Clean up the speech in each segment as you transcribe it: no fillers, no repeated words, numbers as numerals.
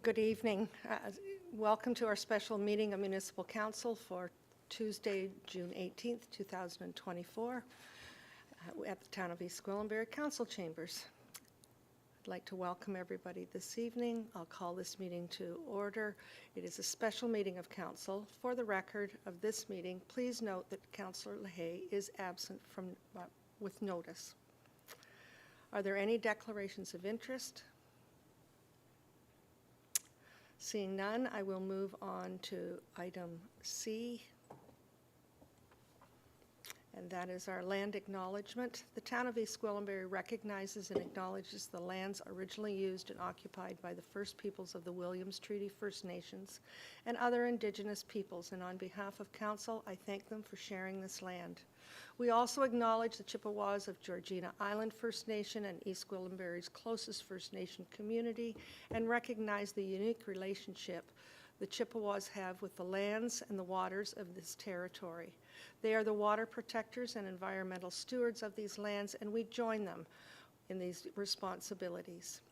Good evening. Welcome to our special meeting of Municipal Council for Tuesday, June 18th, 2024, at the Town of East Gwillimbury Council Chambers. I'd like to welcome everybody this evening. I'll call this meeting to order. It is a special meeting of Council. For the record of this meeting, please note that Councillor LaHaye is absent with notice. Are there any declarations of interest? Seeing none, I will move on to item C, and that is our land acknowledgement. The Town of East Gwillimbury recognizes and acknowledges the lands originally used and occupied by the First Peoples of the Williams Treaty First Nations and other Indigenous peoples, and on behalf of Council, I thank them for sharing this land. We also acknowledge the Chippewas of Georgina Island First Nation and East Gwillimbury's closest First Nation community, and recognize the unique relationship the Chippewas have with the lands and the waters of this territory. They are the water protectors and environmental stewards of these lands, and we join them in these responsibilities.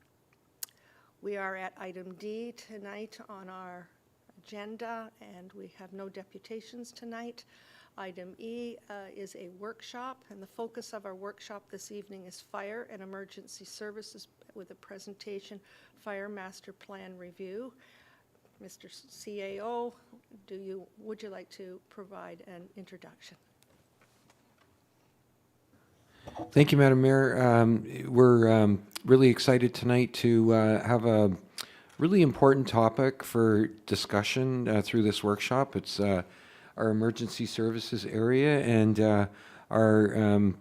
We are at item D tonight on our agenda, and we have no deputations tonight. Item E is a workshop, and the focus of our workshop this evening is fire and emergency services with a presentation, Fire Master Plan Review. Mr. CAO, would you like to provide an introduction? Thank you, Madam Mayor. We're really excited tonight to have a really important topic for discussion through this workshop. It's our emergency services area, and our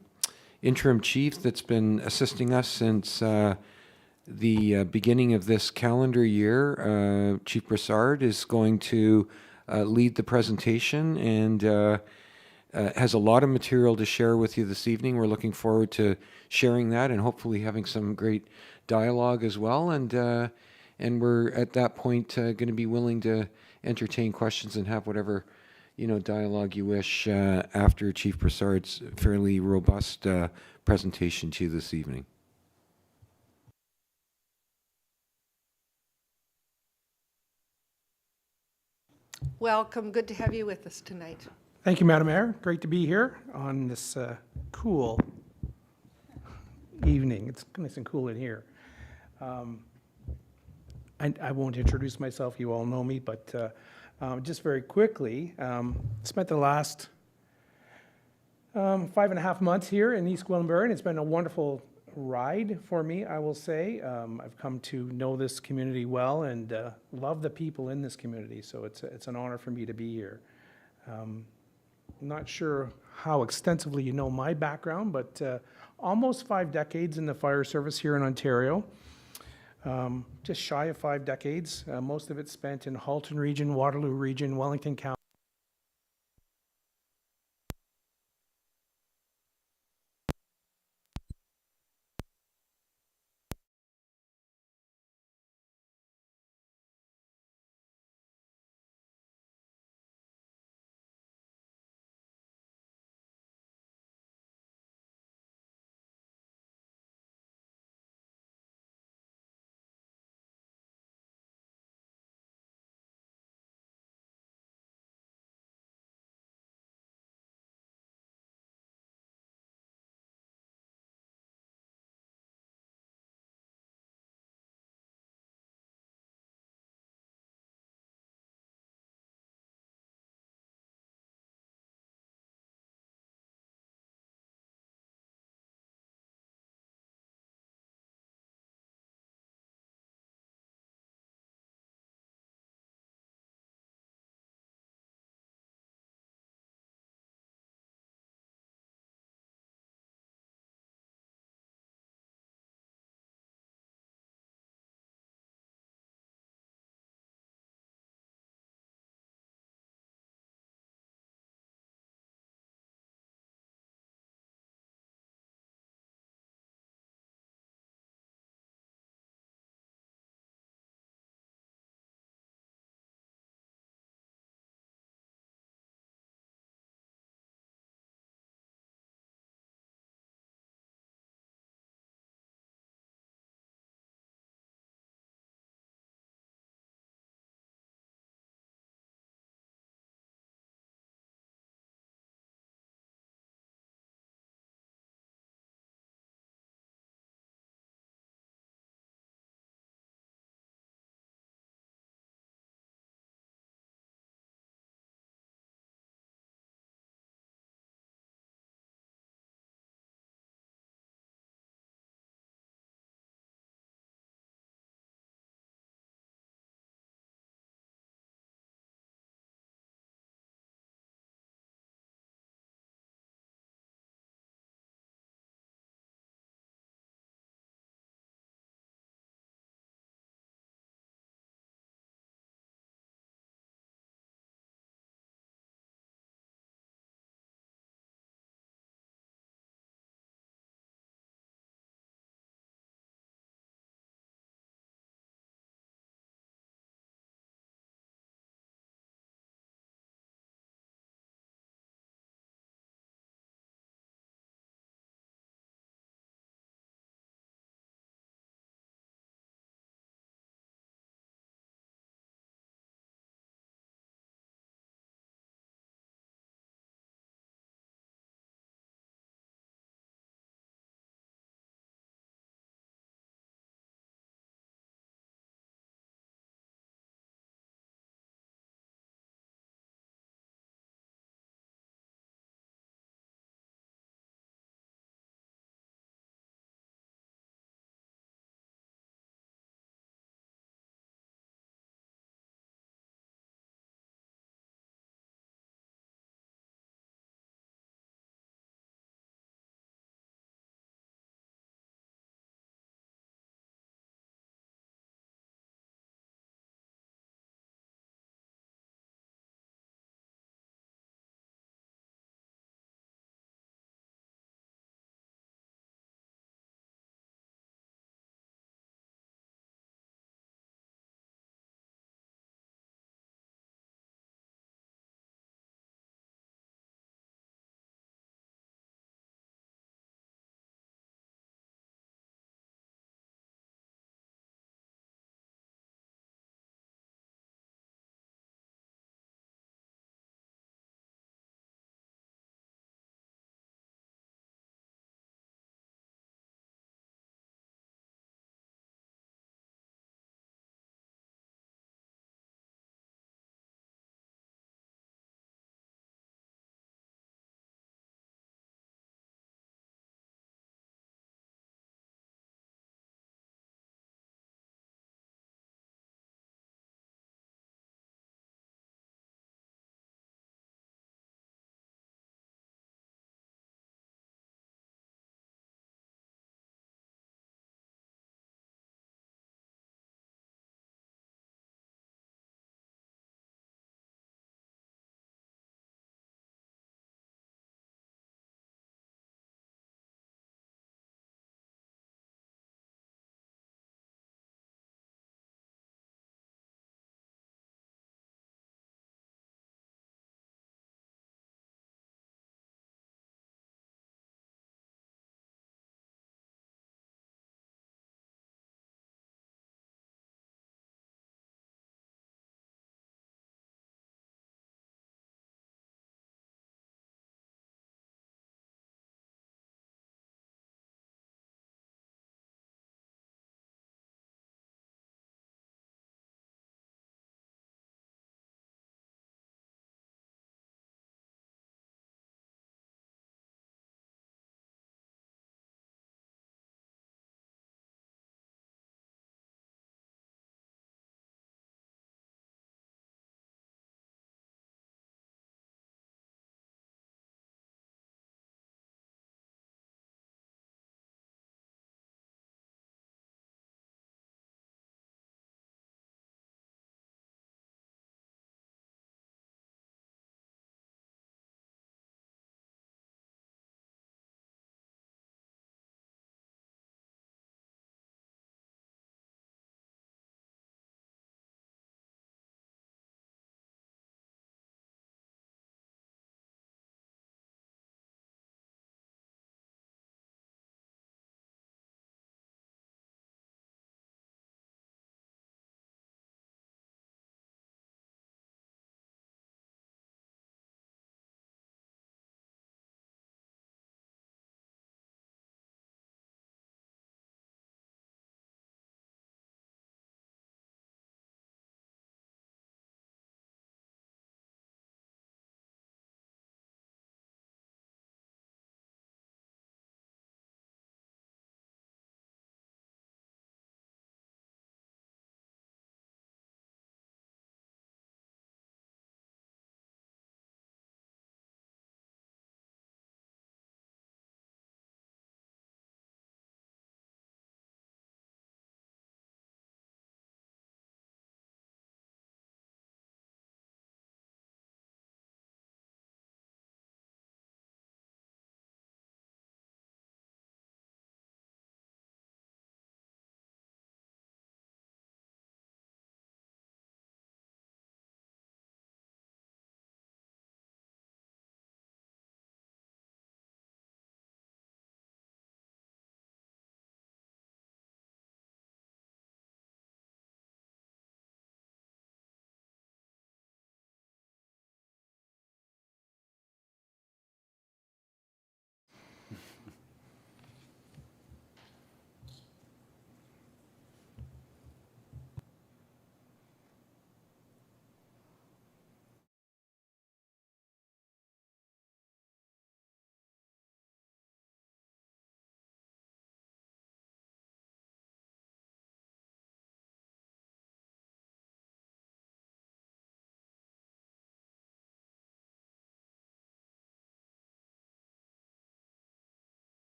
interim chief that's been assisting us since the beginning of this calendar year, Chief Broussard, is going to lead the presentation and has a lot of material to share with you this evening. We're looking forward to sharing that and hopefully having some great dialogue as well. And we're at that point going to be willing to entertain questions and have whatever dialogue you wish after Chief Broussard's fairly robust presentation to you this evening. Welcome. Good to have you with us tonight. Thank you, Madam Mayor. Great to be here on this cool evening. It's nice and cool in here. I won't introduce myself. You all know me, but just very quickly, spent the last 5.5 months here in East Gwillimbury, and it's been a wonderful ride for me, I will say. I've come to know this community well and love the people in this community, so it's an honor for me to be here. I'm not sure how extensively you know my background, but almost 5 decades in the fire service here in Ontario. Just shy of 5 decades, most of it spent in Halton Region, Waterloo Region, Wellington County.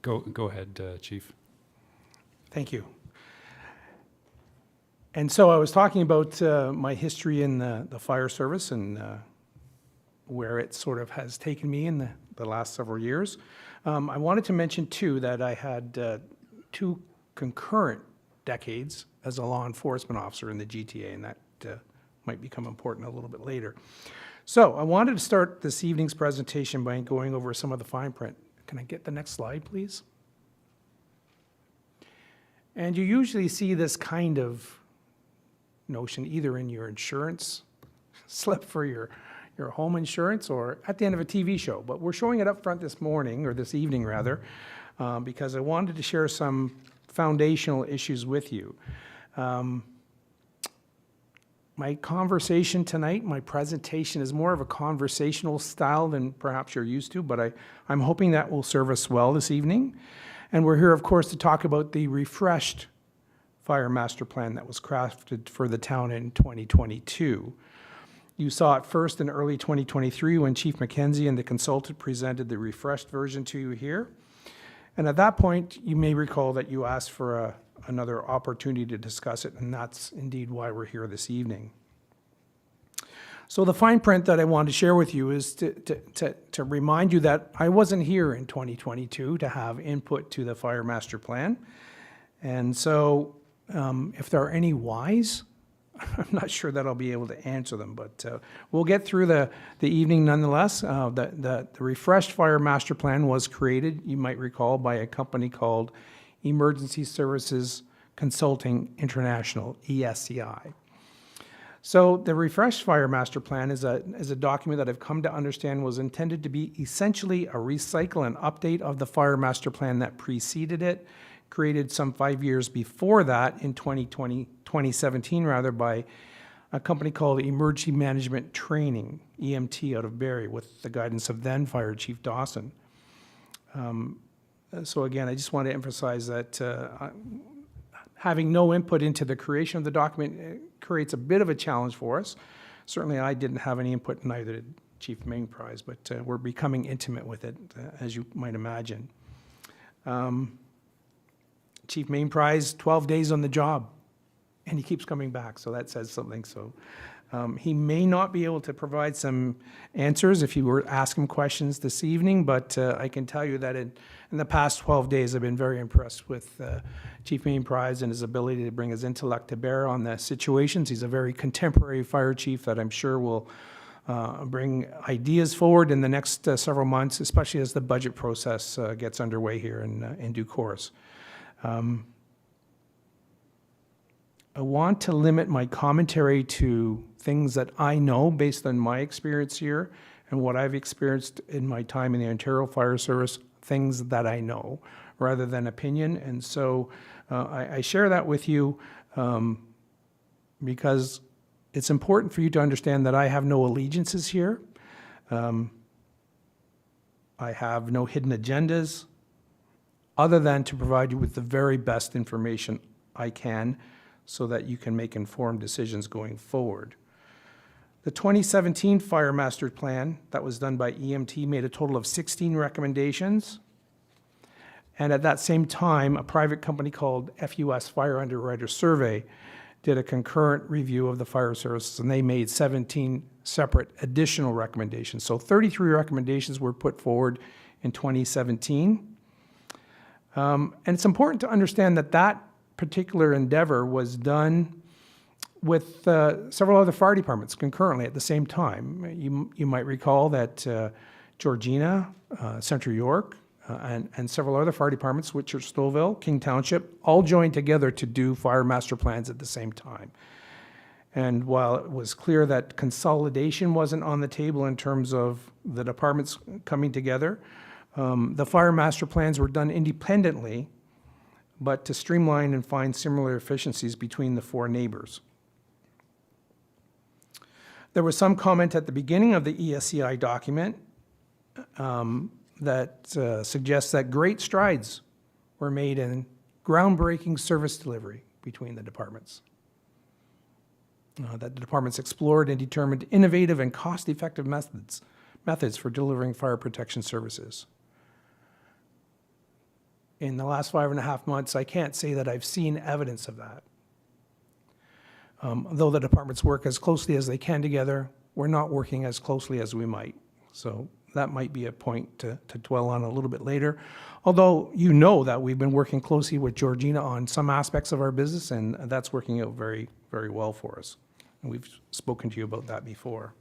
Go ahead, Chief. Thank you. And so I was talking about my history in the fire service and where it sort of has taken me in the last several years. I wanted to mention, too, that I had 2 concurrent decades as a law enforcement officer in the GTA, and that might become important a little bit later. So I wanted to start this evening's presentation by going over some of the fine print. Can I get the next slide, please? And you usually see this kind of notion either in your insurance slip for your home insurance or at the end of a TV show. But we're showing it up front this morning, or this evening rather, because I wanted to share some foundational issues with you. My conversation tonight, my presentation is more of a conversational style than perhaps you're used to, but I'm hoping that will serve us well this evening. And we're here, of course, to talk about the refreshed fire master plan that was crafted for the town in 2022. You saw it first in early 2023 when Chief Mackenzie and the consultant presented the refreshed version to you here. And at that point, you may recall that you asked for another opportunity to discuss it, and that's indeed why we're here this evening. So the fine print that I wanted to share with you is to remind you that I wasn't here in 2022 to have input to the fire master plan. And so if there are any whys, I'm not sure that I'll be able to answer them, but we'll get through the evening nonetheless. The refreshed fire master plan was created, you might recall, by a company called Emergency Services Consulting International, ESCI. So the refreshed fire master plan is a document that I've come to understand was intended to be essentially a recycle and update of the fire master plan that preceded it, created some 5 years before that in 2017 rather, by a company called Emergency Management Training, EMT, out of Barrie, with the guidance of then Fire Chief Dawson. So again, I just want to emphasize that having no input into the creation of the document creates a bit of a challenge for us. Certainly I didn't have any input, neither did Chief Mainprize, but we're becoming intimate with it, as you might imagine. Chief Mainprize, 12 days on the job, and he keeps coming back, so that says something. So he may not be able to provide some answers if you were to ask him questions this evening, but I can tell you that in the past 12 days, I've been very impressed with Chief Mainprize and his ability to bring his intellect to bear on the situations. He's a very contemporary fire chief that I'm sure will bring ideas forward in the next several months, especially as the budget process gets underway here in due course. I want to limit my commentary to things that I know based on my experience here and what I've experienced in my time in the Ontario Fire Service, things that I know, rather than opinion. And so I share that with you because it's important for you to understand that I have no allegiances here. I have no hidden agendas other than to provide you with the very best information I can so that you can make informed decisions going forward. The 2017 Fire Master Plan that was done by EMT made a total of 16 recommendations. And at that same time, a private company called FUS Fire Underwriter Survey did a concurrent review of the fire services, and they made 17 separate additional recommendations. So 33 recommendations were put forward in 2017. And it's important to understand that that particular endeavor was done with several other fire departments concurrently at the same time. You might recall that Georgina, Central York, and several other fire departments, which are Stouffville, King Township, all joined together to do fire master plans at the same time. And while it was clear that consolidation wasn't on the table in terms of the departments coming together, the fire master plans were done independently, but to streamline and find similar efficiencies between the 4 neighbors. There was some comment at the beginning of the ESCI document that suggests that great strides were made in groundbreaking service delivery between the departments. That the departments explored and determined innovative and cost-effective methods for delivering fire protection services. in the last 5.5 months, I can't say that I've seen evidence of that. Though the departments work as closely as they can together, we're not working as closely as we might. So that might be a point to dwell on a little bit later. Although you know that we've been working closely with Georgina on some aspects of our business, and that's working out very, very well for us. And we've spoken to you about that before.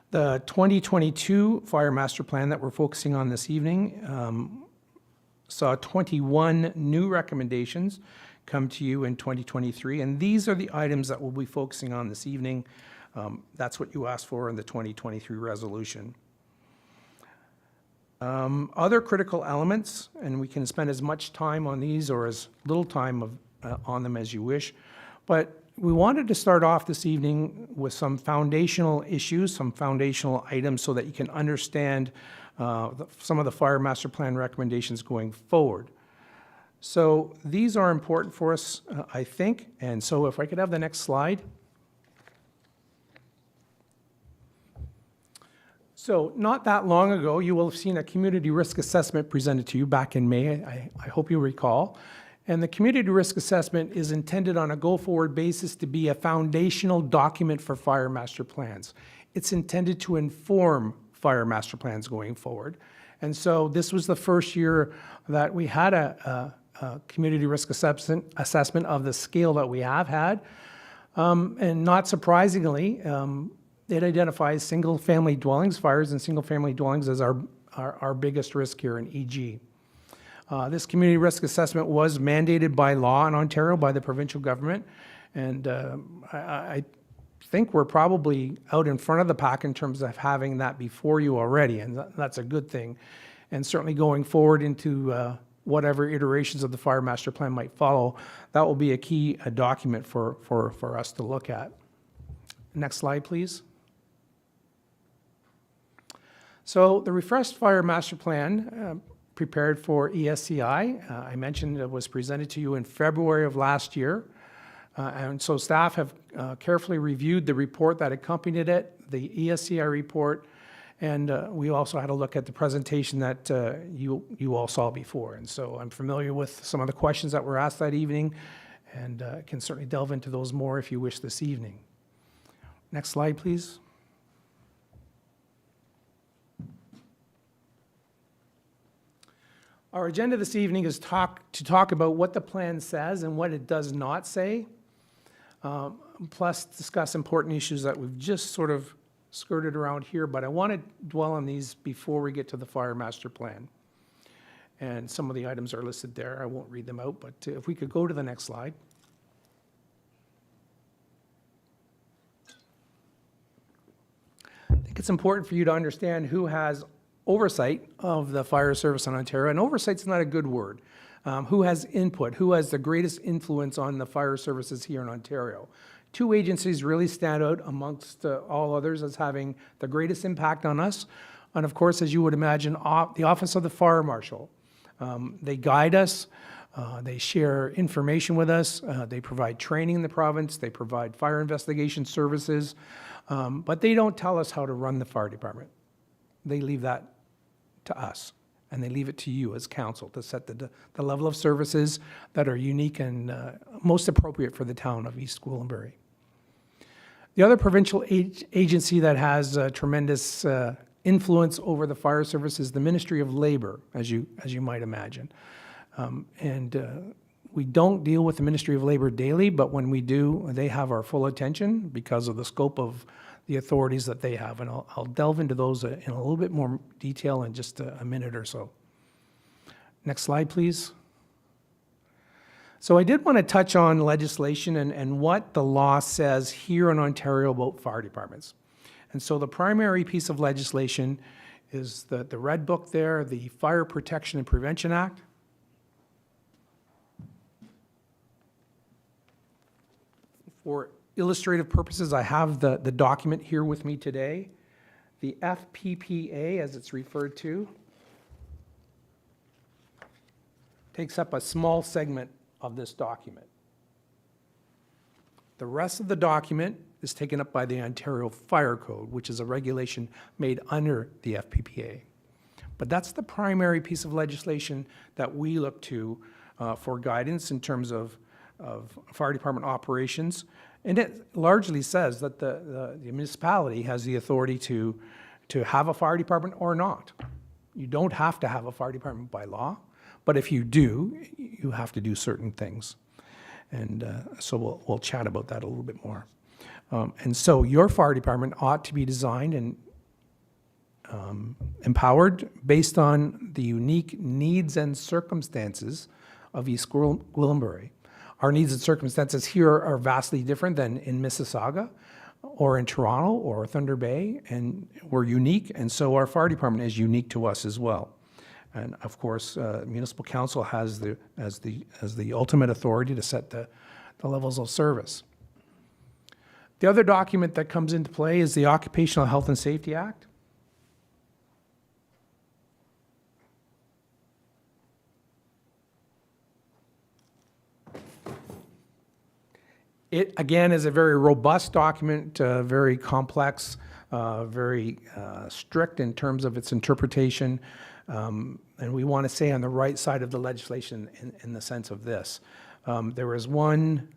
The 2022 Fire Master Plan that we're focusing on this evening saw 21 new recommendations come to you in 2023, and these are the items that we'll be focusing on this evening. That's what you asked for in the 2023 resolution. Other critical elements, and we can spend as much time on these or as little time on them as you wish, but we wanted to start off this evening with some foundational issues, some foundational items so that you can understand some of the Fire Master Plan recommendations going forward. So these are important for us, I think, and so if I could have the next slide. So not that long ago, you will have seen a community risk assessment presented to you back in May, I hope you recall. And the community risk assessment is intended on a go-forward basis to be a foundational document for fire master plans. It's intended to inform fire master plans going forward. And so this was the first year that we had a community risk assessment of the scale that we have had. And not surprisingly, it identifies single-family dwellings, fires in single-family dwellings as our biggest risk here in EG. This community risk assessment was mandated by law in Ontario by the provincial government, and I think we're probably out in front of the pack in terms of having that before you already, and that's a good thing. And certainly going forward into whatever iterations of the Fire Master Plan might follow, that will be a key document for us to look at. Next slide, please. So the refreshed Fire Master Plan prepared for ESCI, I mentioned it was presented to you in February of last year. And so staff have carefully reviewed the report that accompanied it, the ESCI report, and we also had a look at the presentation that you all saw before. And so I'm familiar with some of the questions that were asked that evening, and can certainly delve into those more if you wish this evening. Next slide, please. Our agenda this evening is to talk about what the plan says and what it does not say, plus discuss important issues that we've just sort of skirted around here, but I want to dwell on these before we get to the Fire Master Plan. And some of the items are listed there. I won't read them out, but if we could go to the next slide. I think it's important for you to understand who has oversight of the fire service in Ontario, and oversight's not a good word. Who has input, who has the greatest influence on the fire services here in Ontario? Two agencies really stand out amongst all others as having the greatest impact on us. And of course, as you would imagine, the Office of the Fire Marshal. They guide us, they share information with us, they provide training in the province, they provide fire investigation services, but they don't tell us how to run the fire department. They leave that to us, and they leave it to you as council to set the level of services that are unique and most appropriate for the town of East Gwillimbury. The other provincial agency that has tremendous influence over the fire service is the Ministry of Labour, as you might imagine. We don't deal with the Ministry of Labour daily, but when we do, they have our full attention because of the scope of the authorities that they have. And I'll delve into those in a little bit more detail in just a minute or so. Next slide, please. So I did want to touch on legislation and what the law says here in Ontario about fire departments. And so the primary piece of legislation is the red book there, the Fire Protection and Prevention Act. For illustrative purposes, I have the document here with me today. The FPPA, as it's referred to, takes up a small segment of this document. The rest of the document is taken up by the Ontario Fire Code, which is a regulation made under the FPPA. But that's the primary piece of legislation that we look to for guidance in terms of fire department operations. And it largely says that the municipality has the authority to have a fire department or not. You don't have to have a fire department by law, but if you do, you have to do certain things. And so we'll chat about that a little bit more. And so your fire department ought to be designed and empowered based on the unique needs and circumstances of East Gwillimbury. Our needs and circumstances here are vastly different than in Mississauga or in Toronto or Thunder Bay, and we're unique, and so our fire department is unique to us as well. And of course, municipal council has the ultimate authority to set the levels of service. The other document that comes into play is the Occupational Health and Safety Act. It, again, is a very robust document, very complex, very strict in terms of its interpretation. And we want to stay on the right side of the legislation in the sense of this. There is one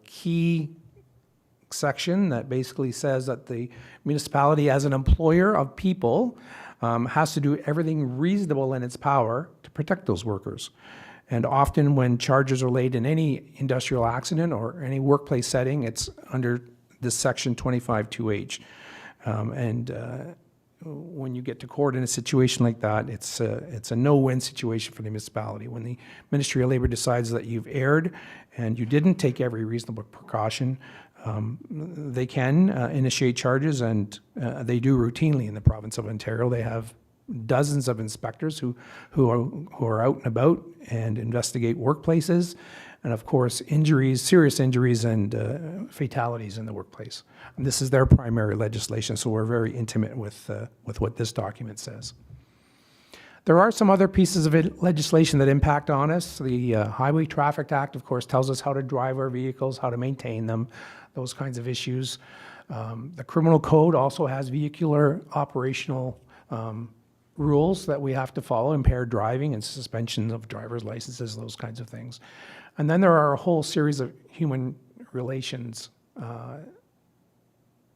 key section that basically says that the municipality, as an employer of people, has to do everything reasonable in its power to protect those workers. And often when charges are laid in any industrial accident or any workplace setting, it's under this section 25(2)H. When you get to court in a situation like that, it's a no-win situation for the municipality. When the Ministry of Labour decides that you've erred and you didn't take every reasonable precaution, they can initiate charges, and they do routinely in the province of Ontario. They have dozens of inspectors who are out and about and investigate workplaces, and of course injuries, serious injuries and fatalities in the workplace. And this is their primary legislation, so we're very intimate with what this document says. There are some other pieces of legislation that impact on us. The Highway Traffic Act, of course, tells us how to drive our vehicles, how to maintain them, those kinds of issues. The Criminal Code also has vehicular operational rules that we have to follow, impaired driving and suspension of driver's licenses, those kinds of things. And then there are a whole series of human relations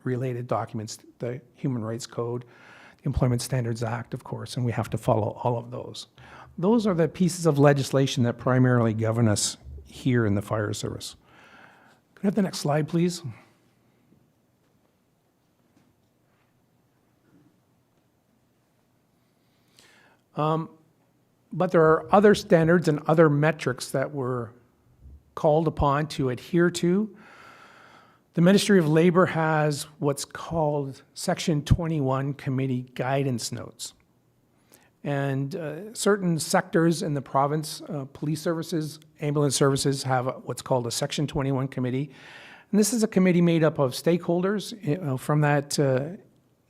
related documents, the Human Rights Code, the Employment Standards Act, of course, and we have to follow all of those. Those are the pieces of legislation that primarily govern us here in the fire service. Could I have the next slide, please? But there are other standards and other metrics that we're called upon to adhere to. The Ministry of Labour has what's called Section 21 Committee Guidance Notes. And certain sectors in the province, police services, ambulance services, have what's called a Section 21 committee. And this is a committee made up of stakeholders from that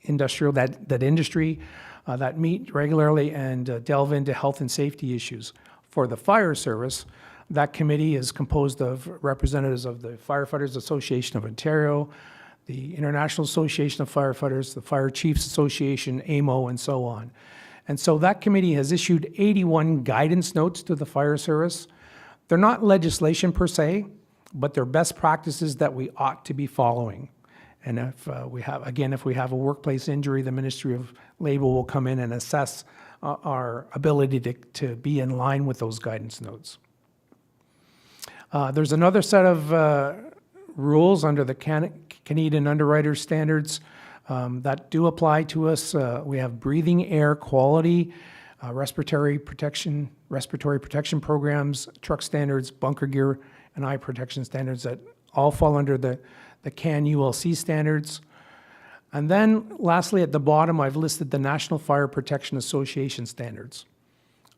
industry that meet regularly and delve into health and safety issues. For the fire service, that committee is composed of representatives of the Firefighters Association of Ontario, the International Association of Firefighters, the Fire Chiefs Association, AMO, and so on. And so that committee has issued 81 guidance notes to the fire service. They're not legislation per se, but they're best practices that we ought to be following. And if we have a workplace injury, the Ministry of Labour will come in and assess our ability to be in line with those guidance notes. There's another set of rules under the Canadian Underwriter Standards that do apply to us. We have breathing air quality, respiratory protection programs, truck standards, bunker gear, and eye protection standards that all fall under the CAN ULC standards. And then lastly, at the bottom, I've listed the National Fire Protection Association standards.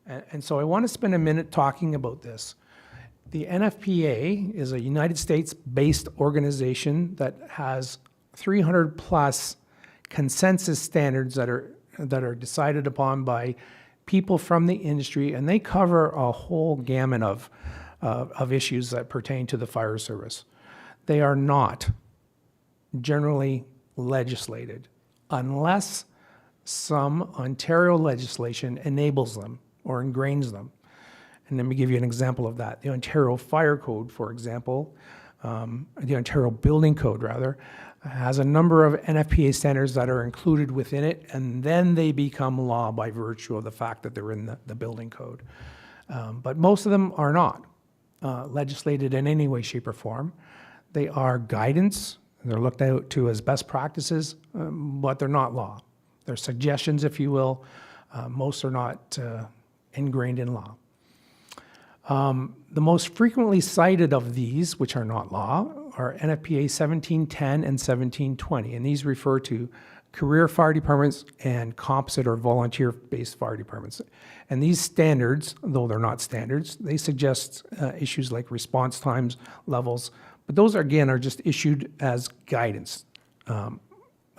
And so I want to spend a minute talking about this. The NFPA is a United States-based organization that has 300 plus consensus standards that are decided upon by people from the industry, and they cover a whole gamut of issues that pertain to the fire service. They are not generally legislated unless some Ontario legislation enables them or ingrains them. And let me give you an example of that. The Ontario Fire Code, for example, the Ontario Building Code, rather, has a number of NFPA standards that are included within it, and then they become law by virtue of the fact that they're in the building code. But most of them are not legislated in any way, shape, or form. They are guidance. They're looked out to as best practices, but they're not law. They're suggestions, if you will. Most are not ingrained in law. The most frequently cited of these, which are not law, are NFPA 1710 and 1720, and these refer to career fire departments and composite or volunteer-based fire departments. And these standards, though they're not standards, they suggest issues like response times, levels, but those, again, are just issued as guidance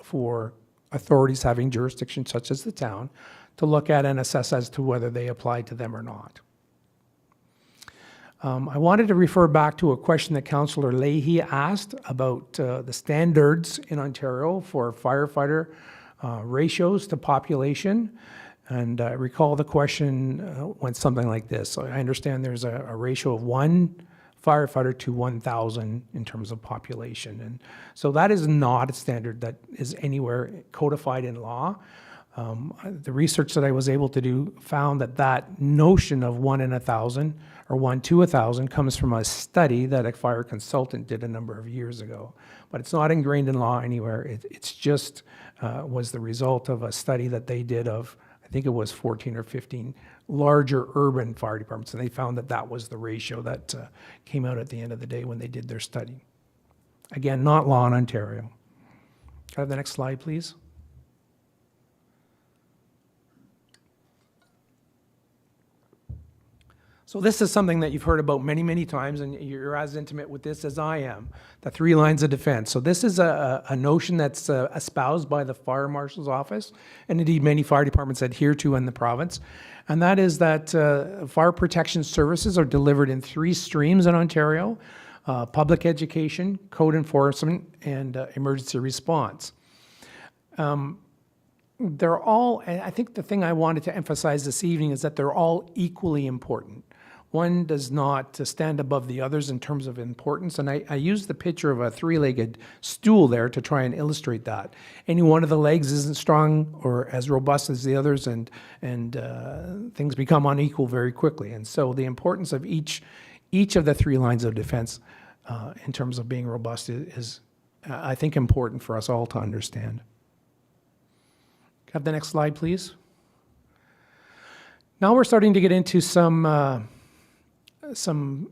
for authorities having jurisdiction, such as the town, to look at and assess as to whether they apply to them or not. I wanted to refer back to a question that Councillor Leahy asked about the standards in Ontario for firefighter ratios to population. And I recall the question went something like this. So I understand there's a ratio of 1 firefighter to 1,000 in terms of population. And so that is not a standard that is anywhere codified in law. The research that I was able to do found that that notion of 1 in 1,000 or 1 to 1,000 comes from a study that a fire consultant did a number of years ago. But it's not ingrained in law anywhere. It's just was the result of a study that they did of, I think it was 14 or 15 larger urban fire departments, and they found that that was the ratio that came out at the end of the day when they did their study. Again, not law in Ontario. Can I have the next slide, please? So this is something that you've heard about many, many times, and you're as intimate with this as I am, the 3 lines of defense. So this is a notion that's espoused by the Fire Marshal's Office, and indeed many fire departments adhere to in the province, and that is that fire protection services are delivered in 3 streams in Ontario: public education, code enforcement, and emergency response. They're all, and I think the thing I wanted to emphasize this evening is that they're all equally important. One does not stand above the others in terms of importance, and I used the picture of a 3-legged stool there to try and illustrate that. Any one of the legs isn't strong or as robust as the others, and things become unequal very quickly. And so the importance of each of the 3 lines of defense in terms of being robust is, I think, important for us all to understand. Have the next slide, please. Now we're starting to get into some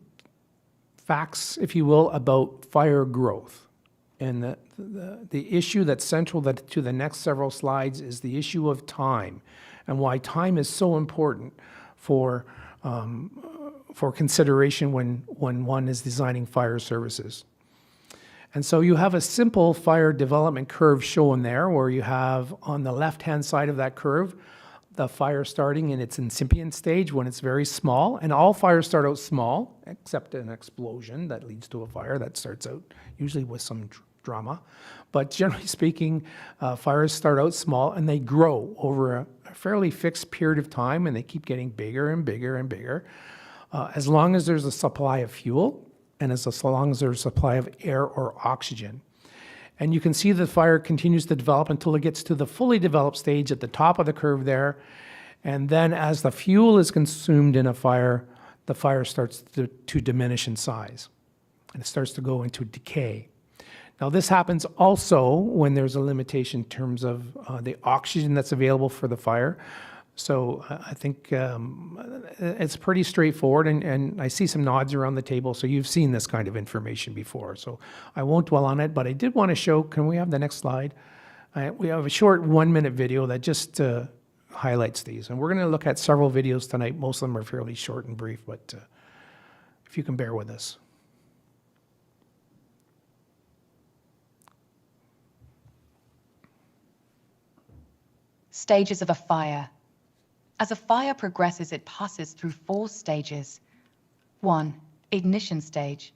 facts, if you will, about fire growth. And the issue that's central to the next several slides is the issue of time, and why time is so important for consideration when one is designing fire services. And so you have a simple fire development curve shown there, where you have on the left-hand side of that curve the fire starting in its incipient stage when it's very small. And all fires start out small, except an explosion that leads to a fire that starts out usually with some drama. But generally speaking, fires start out small and they grow over a fairly fixed period of time, and they keep getting bigger and bigger and bigger. As long as there's a supply of fuel, and as long as there's a supply of air or oxygen. And you can see the fire continues to develop until it gets to the fully developed stage at the top of the curve there. And then as the fuel is consumed in a fire, the fire starts to diminish in size, and it starts to go into decay. Now this happens also when there's a limitation in terms of the oxygen that's available for the fire. So I think it's pretty straightforward, and I see some nods around the table, so you've seen this kind of information before. So I won't dwell on it, but I did want to show, can we have the next slide? We have a short 1-minute video that just highlights these. And we're going to look at several videos tonight. Most of them are fairly short and brief, but if you can bear with us. Stages of a fire. As a fire progresses, it passes through 4 stages. 1. Ignition stage.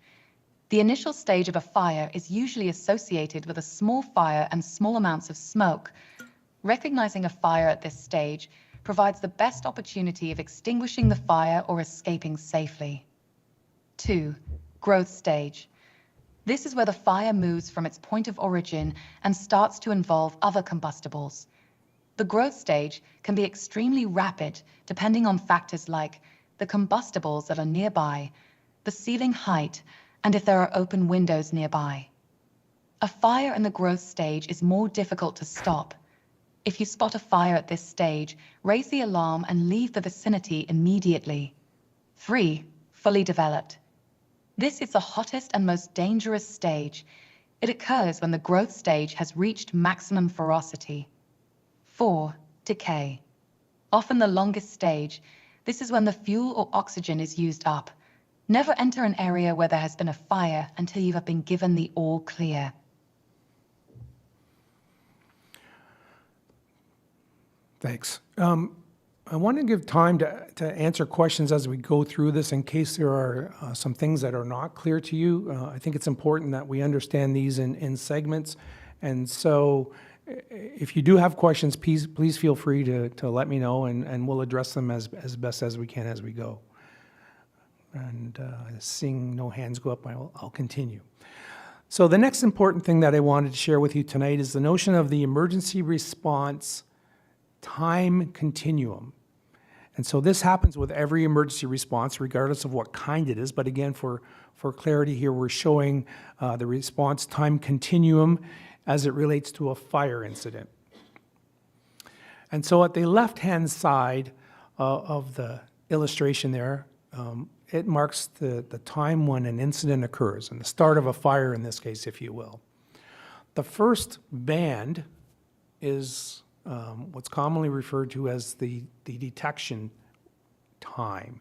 The initial stage of a fire is usually associated with a small fire and small amounts of smoke. Recognizing a fire at this stage provides the best opportunity of extinguishing the fire or escaping safely. 2. Growth stage. This is where the fire moves from its point of origin and starts to involve other combustibles. The growth stage can be extremely rapid depending on factors like the combustibles that are nearby, the ceiling height, and if there are open windows nearby. A fire in the growth stage is more difficult to stop. If you spot a fire at this stage, raise the alarm and leave the vicinity immediately. 3. Fully developed. This is the hottest and most dangerous stage. It occurs when the growth stage has reached maximum ferocity. 4. Decay. Often the longest stage, this is when the fuel or oxygen is used up. Never enter an area where there has been a fire until you have been given the all clear. Thanks. I want to give time to answer questions as we go through this in case there are some things that are not clear to you. I think it's important that we understand these in segments. And so if you do have questions, please feel free to let me know, and we'll address them as best as we can as we go. And seeing no hands go up, I'll continue. So the next important thing that I wanted to share with you tonight is the notion of the emergency response time continuum. And so this happens with every emergency response, regardless of what kind it is. But again, for clarity here, we're showing the response time continuum as it relates to a fire incident. And so at the left-hand side of the illustration there, it marks the time when an incident occurs, and the start of a fire in this case, if you will. The first band is what's commonly referred to as the detection time.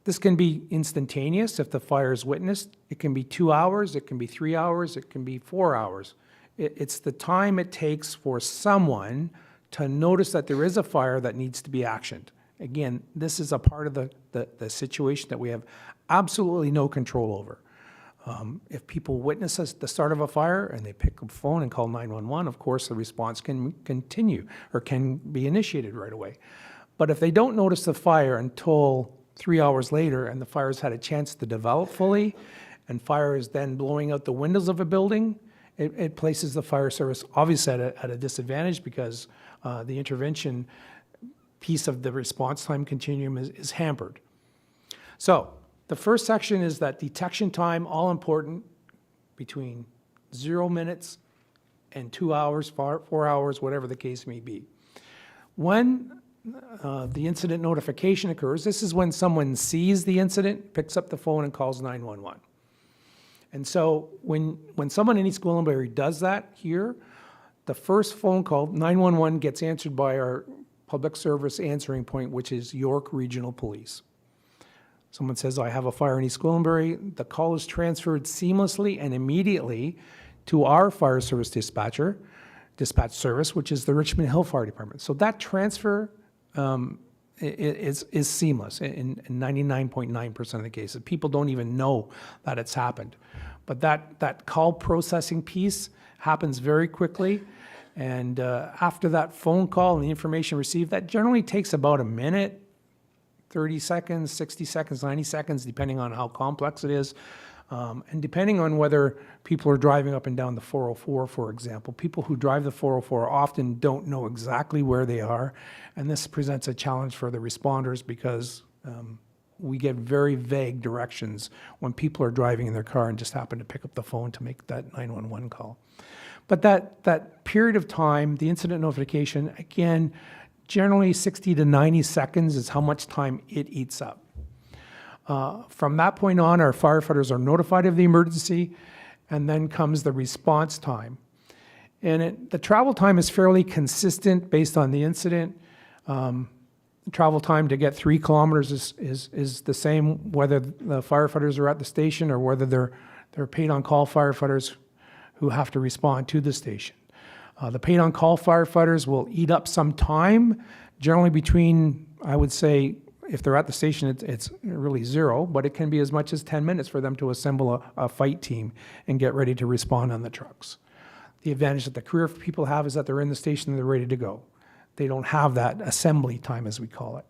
This can be instantaneous if the fire is witnessed. It can be 2 hours, it can be 3 hours, it can be 4 hours. It's the time it takes for someone to notice that there is a fire that needs to be actioned. Again, this is a part of the situation that we have absolutely no control over. If people witness the start of a fire and they pick up the phone and call 911, of course, the response can continue or can be initiated right away. But if they don't notice the fire until 3 hours later and the fire's had a chance to develop fully and fire is then blowing out the windows of a building, it places the fire service obviously at a disadvantage because the intervention piece of the response time continuum is hampered. So the first section is that detection time, all important, between 0 minutes and 2 hours, 4 hours, whatever the case may be. When the incident notification occurs, this is when someone sees the incident, picks up the phone and calls 911. And so when someone in East Gwillimbury does that here, the first phone call, 911, gets answered by our public service answering point, which is York Regional Police. Someone says, I have a fire in East Gwillimbury. The call is transferred seamlessly and immediately to our fire service dispatch service, which is the Richmond Hill Fire Department. So that transfer is seamless in 99.9% of the cases. People don't even know that it's happened. But that call processing piece happens very quickly. And after that phone call and the information received, that generally takes about a minute, 30 seconds, 60 seconds, 90 seconds, depending on how complex it is. And depending on whether people are driving up and down the 404, for example, people who drive the 404 often don't know exactly where they are. And this presents a challenge for the responders because we get very vague directions when people are driving in their car and just happen to pick up the phone to make that 911 call. But that period of time, the incident notification, again, generally 60 to 90 seconds is how much time it eats up. From that point on, our firefighters are notified of the emergency, and then comes the response time. And the travel time is fairly consistent based on the incident. Travel time to get 3 kilometers is the same whether the firefighters are at the station or whether they're paid-on-call firefighters who have to respond to the station. The paid-on-call firefighters will eat up some time, generally between, I would say, if they're at the station, it's really 0, but it can be as much as 10 minutes for them to assemble a fight team and get ready to respond on the trucks. The advantage that the career people have is that they're in the station and they're ready to go. They don't have that assembly time, as we call it.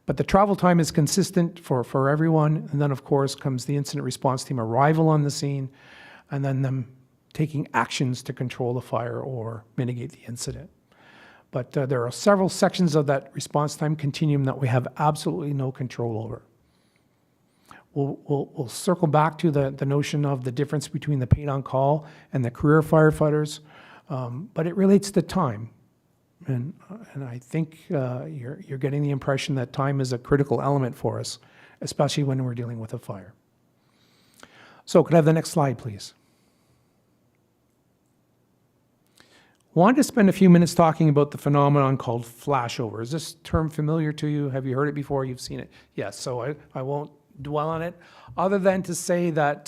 But the travel time is consistent for everyone. And then, of course, comes the incident response team arrival on the scene, and then them taking actions to control the fire or mitigate the incident. But there are several sections of that response time continuum that we have absolutely no control over. We'll circle back to the notion of the difference between the paid on call and the career firefighters, but it relates to time. And I think you're getting the impression that time is a critical element for us, especially when we're dealing with a fire. So could I have the next slide, please? Wanted to spend a few minutes talking about the phenomenon called flashover. Is this term familiar to you? Have you heard it before? You've seen it? Yes, so I won't dwell on it, other than to say that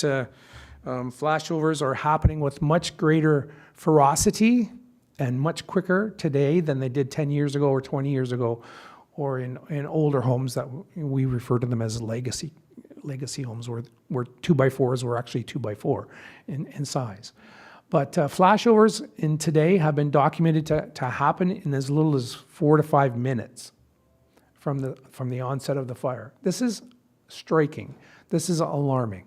flashovers are happening with much greater ferocity and much quicker today than they did 10 years ago or 20 years ago, or in older homes that we refer to them as legacy homes, where 2x4s were actually 2x4 in size. But flashovers in today have been documented to happen in as little as 4 to 5 minutes from the onset of the fire. This is striking. This is alarming.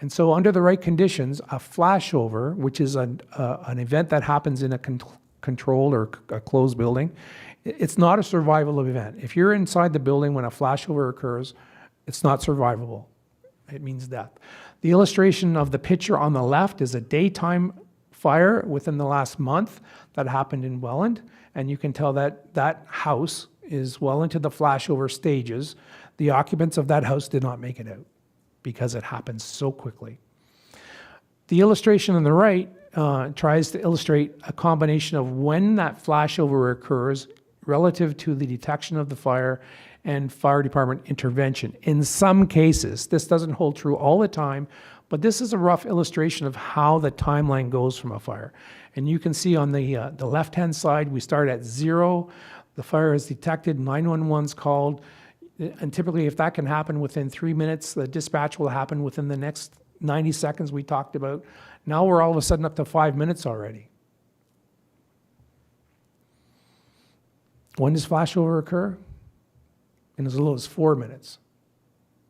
And so under the right conditions, a flashover, which is an event that happens in a controlled or a closed building, it's not a survivable event. If you're inside the building when a flashover occurs, it's not survivable. It means death. The illustration of the picture on the left is a daytime fire within the last month that happened in Welland, and you can tell that that house is well into the flashover stages. The occupants of that house did not make it out because it happened so quickly. The illustration on the right tries to illustrate a combination of when that flashover occurs relative to the detection of the fire and fire department intervention. In some cases, this doesn't hold true all the time, but this is a rough illustration of how the timeline goes from a fire. And you can see on the left-hand side, we start at 0. The fire is detected, 911's called, and typically if that can happen within 3 minutes, the dispatch will happen within the next 90 seconds we talked about. Now we're all of a sudden up to 5 minutes already. When does flashover occur? In as little as 4 minutes.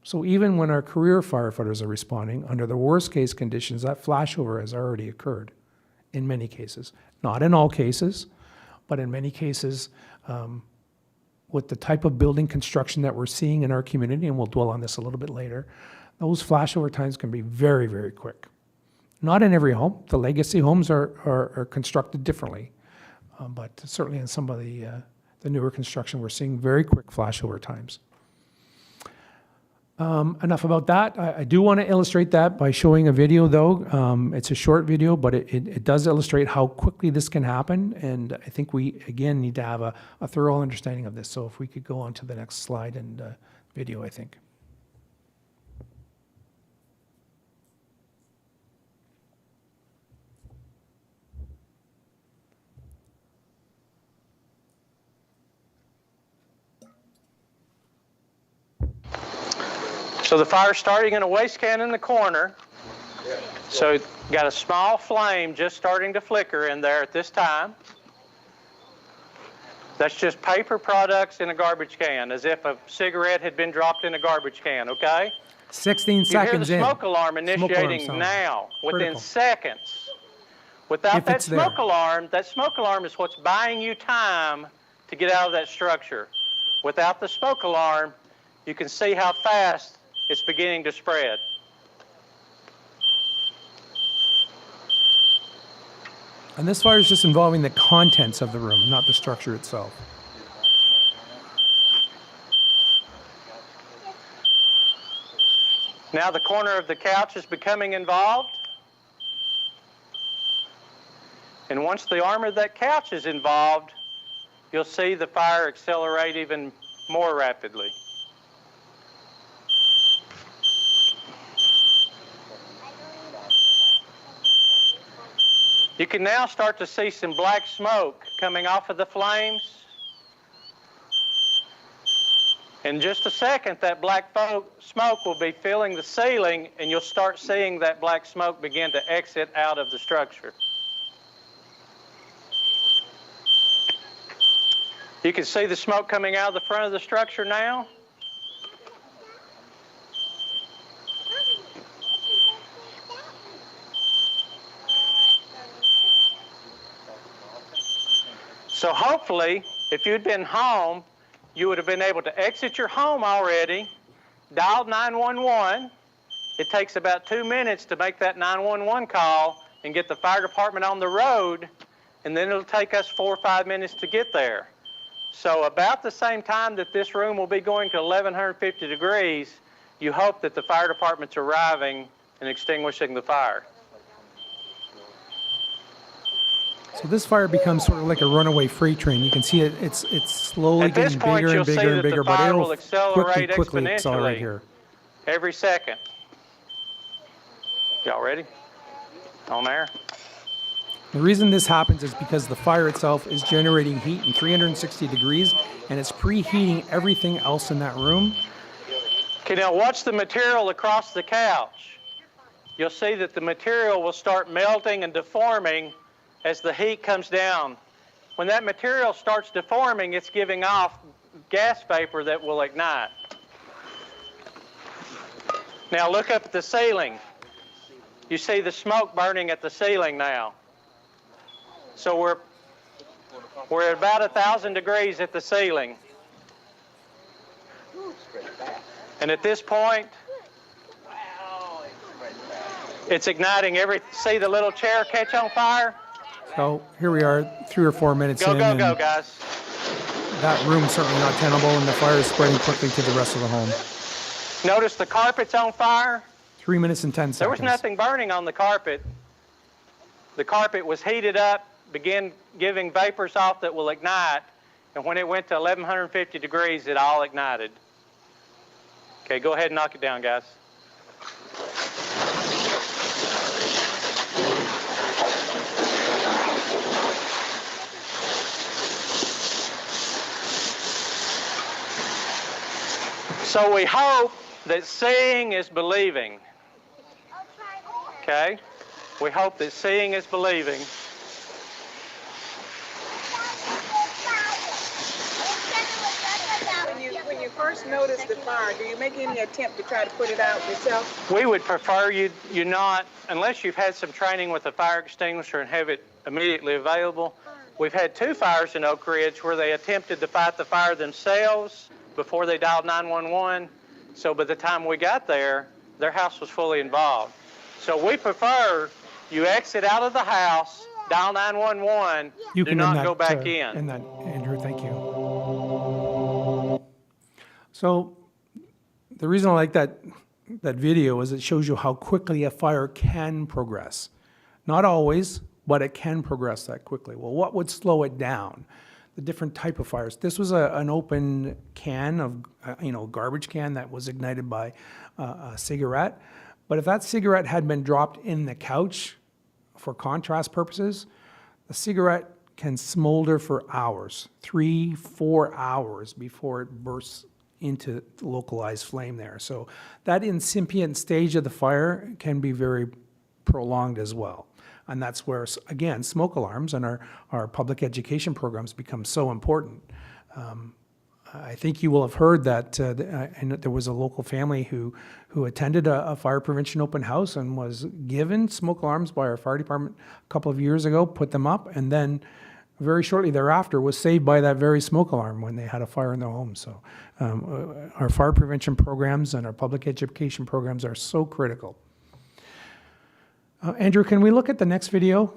So even when our career firefighters are responding, under the worst case conditions, that flashover has already occurred in many cases. Not in all cases, but in many cases, with the type of building construction that we're seeing in our community, and we'll dwell on this a little bit later, those flashover times can be very, very quick. Not in every home. The legacy homes are constructed differently, but certainly in some of the newer construction, we're seeing very quick flashover times. Enough about that. I do want to illustrate that by showing a video, though. It's a short video, but it does illustrate how quickly this can happen, and I think we, again, need to have a thorough understanding of this. So if we could go on to the next slide and video, I think. So the fire's starting in a waste can in the corner. So got a small flame just starting to flicker in there at this time. That's just paper products in a garbage can, as if a cigarette had been dropped in a garbage can, okay? 16 seconds in. You in. hear the smoke alarm initiating now, within seconds. Without that smoke alarm is what's buying you time to get out of that structure. Without the smoke alarm, you can see how fast it's beginning to spread. And this fire is just involving the contents of the room, not the structure itself. Now the corner of the couch is becoming involved. And once the arm of that couch is involved, you'll see the fire accelerate even more rapidly. You can now start to see some black smoke coming off of the flames. In just a second, that black smoke will be filling the ceiling, and you'll start seeing that black smoke begin to exit out of the structure. You can see the smoke coming out of the front of the structure now. So hopefully, if you'd been home, you would have been able to exit your home already, dial 911. It takes about 2 minutes to make that 911 call and get the fire department on the road, and then it'll take us 4 or 5 minutes to get there. So about the same time that this room will be going to 1150 degrees, you hope that the fire department's arriving and extinguishing the fire. So this fire becomes sort of like a runaway freight train. You can see it's slowly At this getting point, bigger you'll and see bigger that and the bigger, but fire it'll will accelerate quickly accelerate exponentially here. every second. Y'all ready? On air? The reason this happens is because the fire itself is generating heat in 360 degrees, and it's preheating everything else in that room. Okay, now watch the material across the couch. You'll see that the material will start melting and deforming as the heat comes down. When that material starts deforming, it's giving off gas vapor that will ignite. Now look up at the ceiling. You see the smoke burning at the ceiling now. So we're at about 1,000 degrees at the ceiling. And at this point, it's igniting see the little chair catch on fire? So here we are, 3 or 4 minutes in. Go, guys. That room's certainly not tenable, and the fire is spreading quickly to the rest of the home. Notice the carpet's on fire. 3 minutes and 10 seconds. There was nothing burning on the carpet. The carpet was heated up, began giving vapors off that will ignite, and when it went to 1150 degrees, it all ignited. Okay, go ahead and knock it down, guys. So we hope that seeing is believing. Okay? We hope that seeing is believing. When you first notice the fire, do you make any attempt to try to put it out yourself? We would prefer you not, unless you've had some training with a fire extinguisher and have it immediately available. We've had 2 fires in Oak Ridge where they attempted to fight the fire themselves before they dialed 911. So by the time we got there, their house was fully involved. So we prefer you exit out of the house, dial 911, do not go back in. And that, Andrew, thank you. So the reason I like that video is it shows you how quickly a fire can progress. Not always, but it can progress that quickly. Well, what would slow it down? The different type of fires. This was an open can of, garbage can that was ignited by a cigarette. But if that cigarette had been dropped in the couch for contrast purposes, the cigarette can smolder for hours, 3-4 hours before it bursts into localized flame there. So that incipient stage of the fire can be very prolonged as well. And that's where, again, smoke alarms and our public education programs become so important. I think you will have heard that and there was a local family who attended a fire prevention open house and was given smoke alarms by our fire department a couple of years ago, put them up, and then very shortly thereafter was saved by that very smoke alarm when they had a fire in their home. So our fire prevention programs and our public education programs are so critical. Andrew, can we look at the next video?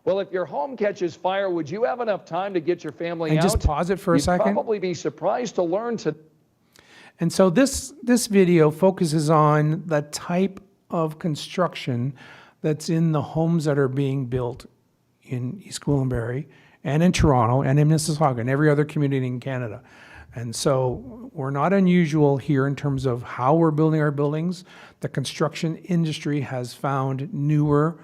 Well, if your home catches fire, would you have enough time to get your family out? And just pause it for a second. You'd probably be surprised to learn to. And so this video focuses on the type of construction that's in the homes that are being built in East Gwillimbury and in Toronto and in Mississauga and every other community in Canada. And so we're not unusual here in terms of how we're building our buildings. The construction industry has found newer,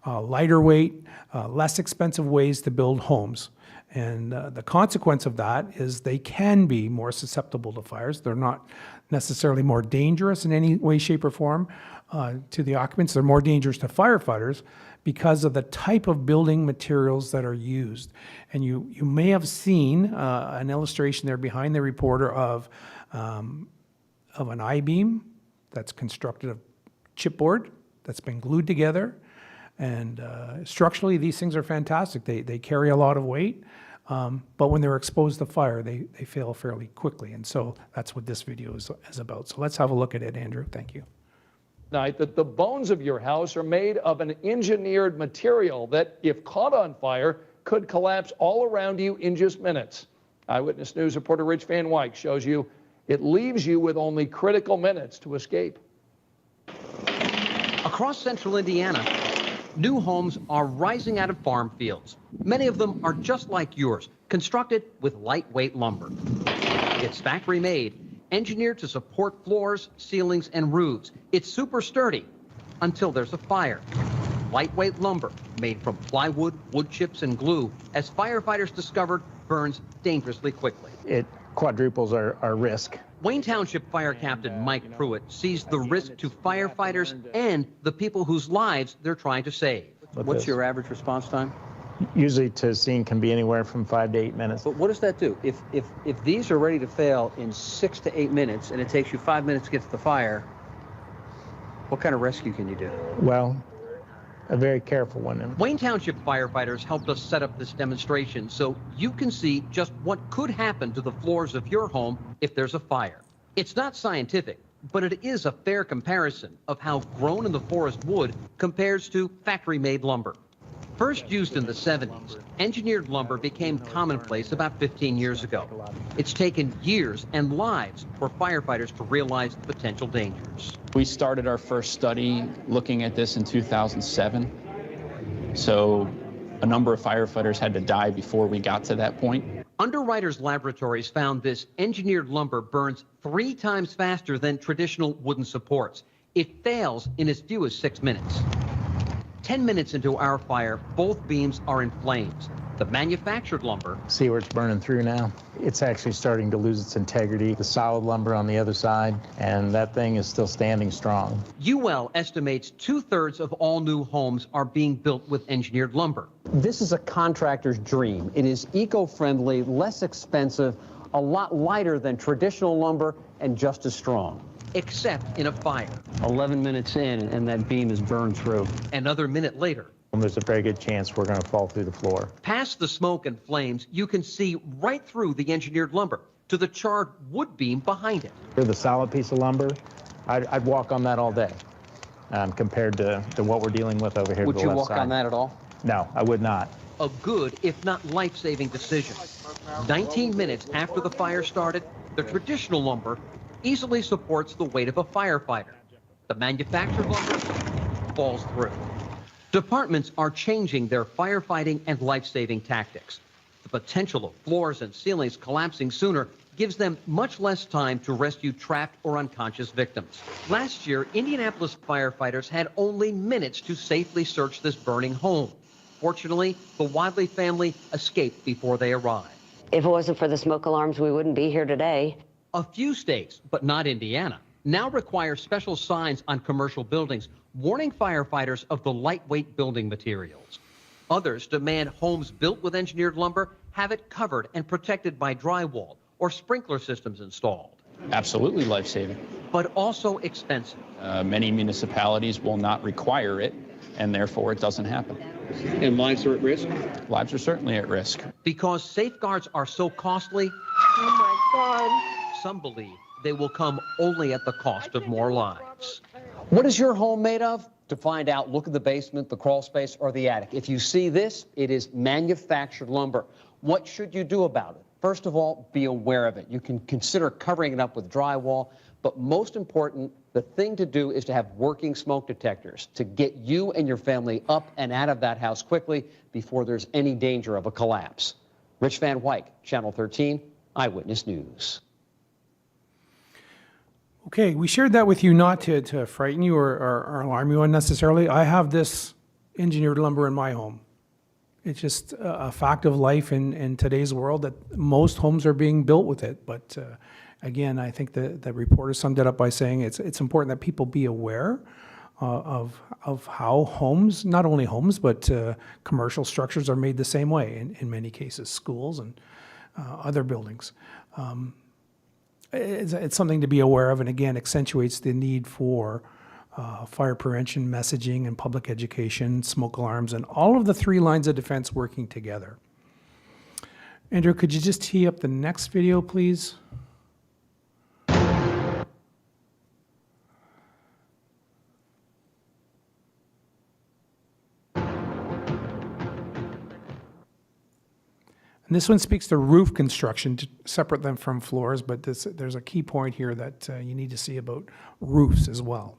lighter weight, less expensive ways to build homes. And the consequence of that is they can be more susceptible to fires. They're not necessarily more dangerous in any way, shape, or form to the occupants. They're more dangerous to firefighters because of the type of building materials that are used. And you may have seen an illustration there behind the reporter of an I-beam that's constructed of chipboard that's been glued together. And structurally, these things are fantastic. They carry a lot of weight, but when they're exposed to fire, they fail fairly quickly. And so that's what this video is about. So let's have a look at it, Andrew. Thank you. Tonight that the bones of your house are made of an engineered material that, if caught on fire, could collapse all around you in just minutes. Eyewitness News reporter Rich Van Wyk shows you it leaves you with only critical minutes to escape. Across central Indiana, new homes are rising out of farm fields. Many of them are just like yours, constructed with lightweight lumber. It's factory made, engineered to support floors, ceilings, and roofs. It's super sturdy until there's a fire. Lightweight lumber made from plywood, wood chips, and glue, as firefighters discovered, burns dangerously quickly. It quadruples our risk. Wayne Township Fire Captain Mike Pruitt sees the risk to firefighters and the people whose lives they're trying to save. What's your average response time? Usually to scene can be anywhere from 5 to 8 minutes. But what does that do? If these are ready to fail in 6 to 8 minutes and it takes you 5 minutes to get to the fire, what kind of rescue can you do? Well, a very careful one. Wayne Township firefighters helped us set up this demonstration so you can see just what could happen to the floors of your home if there's a fire. It's not scientific, but it is a fair comparison of how grown in the forest wood compares to factory-made lumber. First used in the 70s, engineered lumber became commonplace about 15 years ago. It's taken years and lives for firefighters to realize the potential dangers. We started our first study looking at this in 2007. So a number of firefighters had to die before we got to that point. Underwriters Laboratories found this engineered lumber burns 3 times faster than traditional wooden supports. It fails in as few as 6 minutes. 10 minutes into our fire, both beams are in flames. The manufactured lumber... See where it's burning through now? It's actually starting to lose its integrity. The solid lumber on the other side, and that thing is still standing strong. UL estimates 2/3 of all new homes are being built with engineered lumber. This is a contractor's dream. It is eco-friendly, less expensive, a lot lighter than traditional lumber, and just as strong. Except in a fire. 11 minutes in, and that beam is burned through. Another minute later. There's a very good chance we're going to fall through the floor. Past the smoke and flames, you can see right through the engineered lumber to the charred wood beam behind it. For the solid piece of lumber, I'd walk on that all day compared to what we're dealing with over here. Would you walk on that at all? No, I would not. A good, if not life-saving decision. 19 minutes after the fire started, the traditional lumber easily supports the weight of a firefighter. The manufactured lumber falls through. Departments are changing their firefighting and life-saving tactics. The potential of floors and ceilings collapsing sooner gives them much less time to rescue trapped or unconscious victims. Last year, Indianapolis firefighters had only minutes to safely search this burning home. Fortunately, the Wadley family escaped before they arrived. If it wasn't for the smoke alarms, we wouldn't be here today. A few states, but not Indiana, now require special signs on commercial buildings warning firefighters of the lightweight building materials. Others demand homes built with engineered lumber have it covered and protected by drywall or sprinkler systems installed. Absolutely life-saving. But also expensive. Many municipalities will not require it, and therefore it doesn't happen. And lives are at risk? Lives are certainly at risk. Because safeguards are so costly, Oh my God. some believe they will come only at the cost of more lives. What is your home made of? To find out, look at the basement, the crawl space, or the attic. If you see this, it is manufactured lumber. What should you do about it? First of all, be aware of it. You can consider covering it up with drywall, but most important, the thing to do is to have working smoke detectors to get you and your family up and out of that house quickly before there's any danger of a collapse. Rich Van Wyk, Channel 13, Eyewitness News. Okay, we shared that with you not to frighten you or alarm you unnecessarily. I have this engineered lumber in my home. It's just a fact of life in today's world that most homes are being built with it. But again, I think the reporter summed it up by saying it's important that people be aware of how homes, not only homes, but commercial structures are made the same way in many cases, schools and other buildings. It's something to be aware of, and again, accentuates the need for fire prevention messaging and public education, smoke alarms, and all of the three lines of defense working together. Andrew, could you just tee up the next video, please? And this one speaks to roof construction, to separate them from floors, but there's a key point here that you need to see about roofs as well.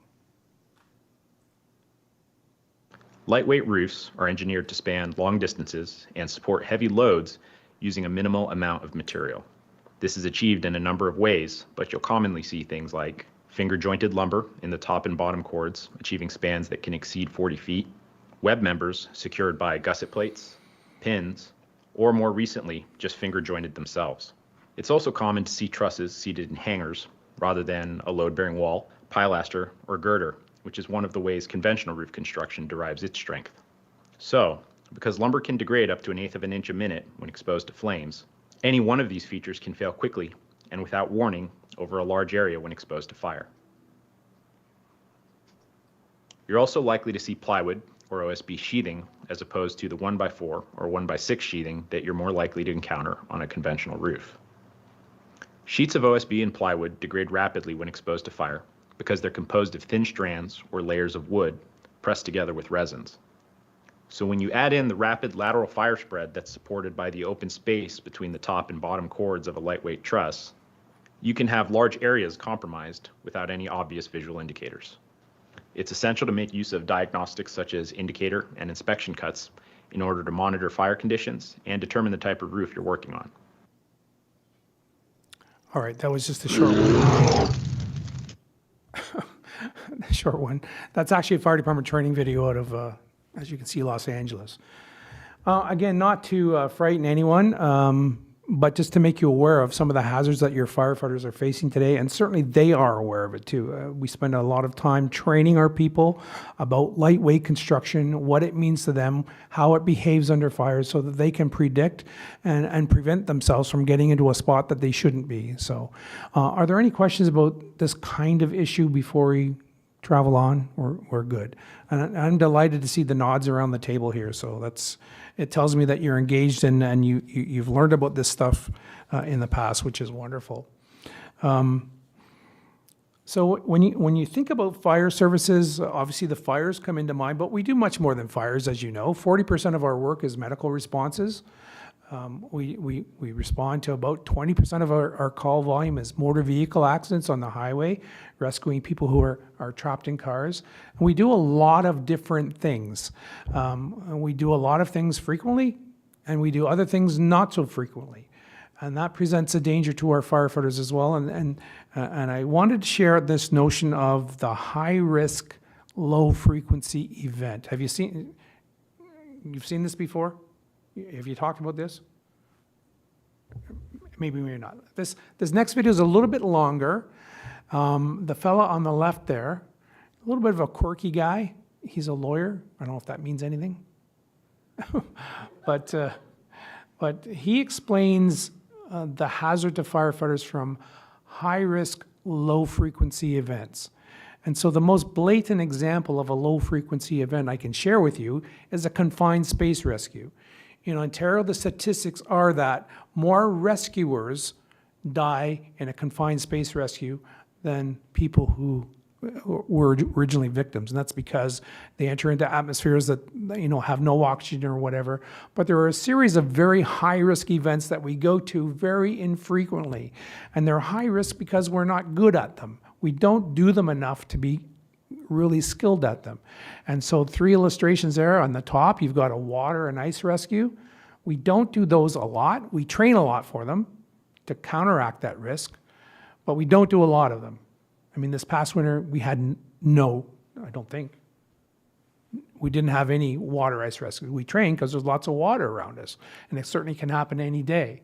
Lightweight roofs are engineered to span long distances and support heavy loads using a minimal amount of material. This is achieved in a number of ways, but you'll commonly see things like finger-jointed lumber in the top and bottom chords, achieving spans that can exceed 40 feet, web members secured by gusset plates, pins, or more recently, just finger-jointed themselves. It's also common to see trusses seated in hangers rather than a load-bearing wall, pilaster, or girder, which is one of the ways conventional roof construction derives its strength. So, because lumber can degrade up to 1/8 of an inch a minute when exposed to flames, any one of these features can fail quickly and without warning over a large area when exposed to fire. You're also likely to see plywood or OSB sheathing as opposed to the 1x4 or 1x6 sheathing that you're more likely to encounter on a conventional roof. Sheets of OSB and plywood degrade rapidly when exposed to fire because they're composed of thin strands or layers of wood pressed together with resins. So when you add in the rapid lateral fire spread that's supported by the open space between the top and bottom chords of a lightweight truss, you can have large areas compromised without any obvious visual indicators. It's essential to make use of diagnostics such as indicator and inspection cuts in order to monitor fire conditions and determine the type of roof you're working on. All right, that was just a short one. Short one. That's actually a fire department training video out of, as you can see, Los Angeles. Again, not to frighten anyone, but just to make you aware of some of the hazards that your firefighters are facing today, and certainly they are aware of it too. We spend a lot of time training our people about lightweight construction, what it means to them, how it behaves under fire, so that they can predict and prevent themselves from getting into a spot that they shouldn't be. So, are there any questions about this kind of issue before we travel on? We're good. And I'm delighted to see the nods around the table here, so it tells me that you're engaged and you've learned about this stuff in the past, which is wonderful. So when you think about fire services, obviously the fires come into mind, but we do much more than fires, as you know. 40% of our work is medical responses. We respond to about 20% of our call volume is motor vehicle accidents on the highway, rescuing people who are trapped in cars. And we do a lot of different things. And we do a lot of things frequently, and we do other things not so frequently. And that presents a danger to our firefighters as well. And I wanted to share this notion of the high-risk, low-frequency event. You've seen this before? Have you talked about this? Maybe not. This next video is a little bit longer. The fella on the left there, a little bit of a quirky guy. He's a lawyer. I don't know if that means anything. But he explains the hazard to firefighters from high-risk, low-frequency events. And so the most blatant example of a low-frequency event I can share with you is a confined space rescue. In Ontario, the statistics are that more rescuers die in a confined space rescue than people who were originally victims. And that's because they enter into atmospheres that have no oxygen or whatever. But there are a series of very high-risk events that we go to very infrequently. And they're high risk because we're not good at them. We don't do them enough to be really skilled at them. And so 3 illustrations there. On the top, you've got a water and ice rescue. We don't do those a lot. We train a lot for them to counteract that risk, but we don't do a lot of them. I mean, this past winter, we had I don't think, we didn't have any water ice rescue. We trained because there's lots of water around us, and it certainly can happen any day.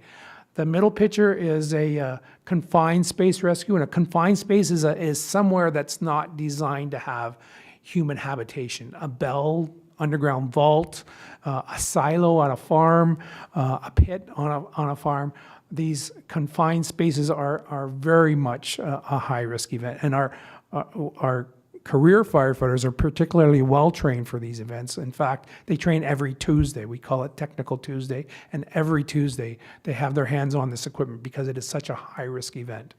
The middle picture is a confined space rescue, and a confined space is somewhere that's not designed to have human habitation, a bell, underground vault, a silo on a farm, a pit on a farm. These confined spaces are very much a high-risk event, and our career firefighters are particularly well-trained for these events. In fact, they train every Tuesday. We call it Technical Tuesday, and every Tuesday they have their hands on this equipment because it is such a high-risk event.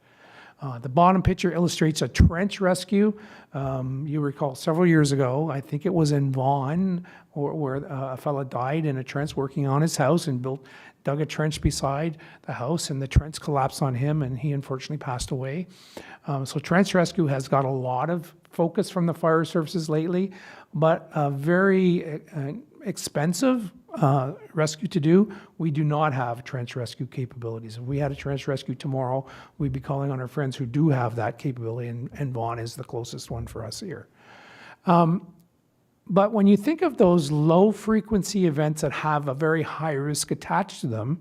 The bottom picture illustrates a trench rescue. You recall several years ago, I think it was in Vaughan, where a fellow died in a trench working on his house and dug a trench beside the house, and the trench collapsed on him, and he unfortunately passed away. So trench rescue has got a lot of focus from the fire services lately, but a very expensive rescue to do. We do not have trench rescue capabilities. If we had a trench rescue tomorrow, we'd be calling on our friends who do have that capability, and Vaughan is the closest one for us here. But when you think of those low-frequency events that have a very high risk attached to them,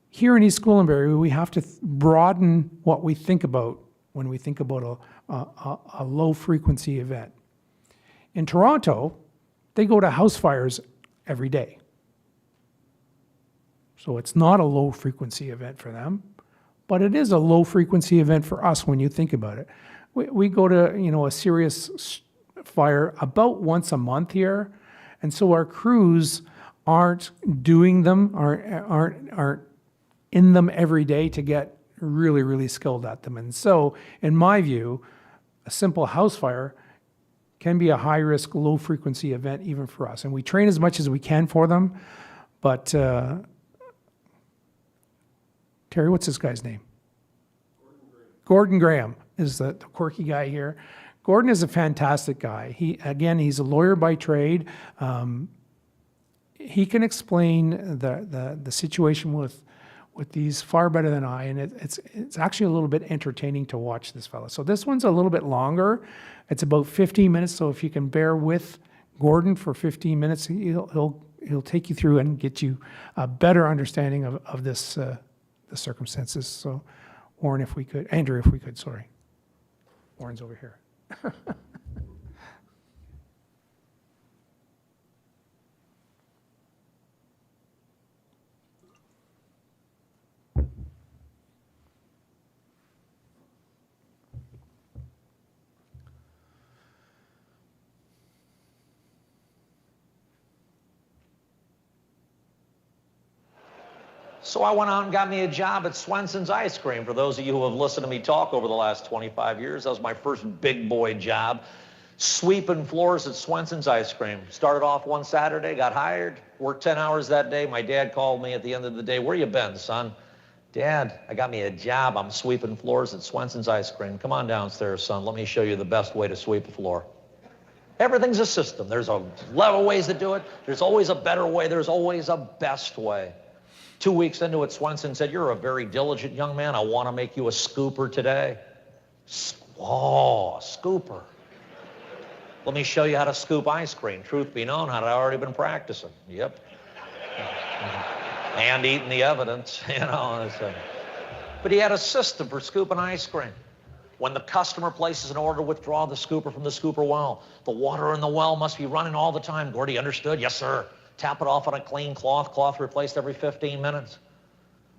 here in East Gwillimbury, we have to broaden what we think about when we think about a low-frequency event. In Toronto, they go to house fires every day. So it's not a low-frequency event for them, but it is a low-frequency event for us when you think about it. We go to, a serious fire about once a month here, and so our crews aren't doing them, aren't in them every day to get really, really skilled at them. And so, in my view, a simple house fire can be a high-risk, low-frequency event even for us. And we train as much as we can for them, but Terry, what's this guy's name? Gordon Graham is the quirky guy here. Gordon is a fantastic guy. He's a lawyer by trade. He can explain the situation with these far better than I, and it's actually a little bit entertaining to watch this fellow. So this one's a little bit longer. It's about 15 minutes, so if you can bear with Gordon for 15 minutes, he'll take you through and get you a better understanding of this the circumstances. So Warren, if we could, Andrew, if we could, sorry. Warren's over here. So I went out and got me a job at Swenson's Ice Cream. For those of you who have listened to me talk over the last 25 years, that was my first big boy job, sweeping floors at Swenson's Ice Cream. Started off one Saturday, got hired, worked 10 hours that day. My dad called me at the end of the day, "Where you been, son?" "Dad, I got me a job. I'm sweeping floors at Swenson's Ice Cream." "Come on downstairs, son. Let me show you the best way to sweep a floor." Everything's a system. There's a lot of ways to do it. There's always a better way. There's always a best way. 2 weeks into it, Swenson said, "You're a very diligent young man. I want to make you a scooper today." Oh, scooper. "Let me show you how to scoop ice cream." Truth be known, I'd already been practicing. Yep. And eating the evidence, But he had a system for scooping ice cream. When the customer places an order to withdraw the scooper from the scooper well, the water in the well must be running all the time. Gordy, understood? Yes, sir. Tap it off on a clean cloth replaced every 15 minutes.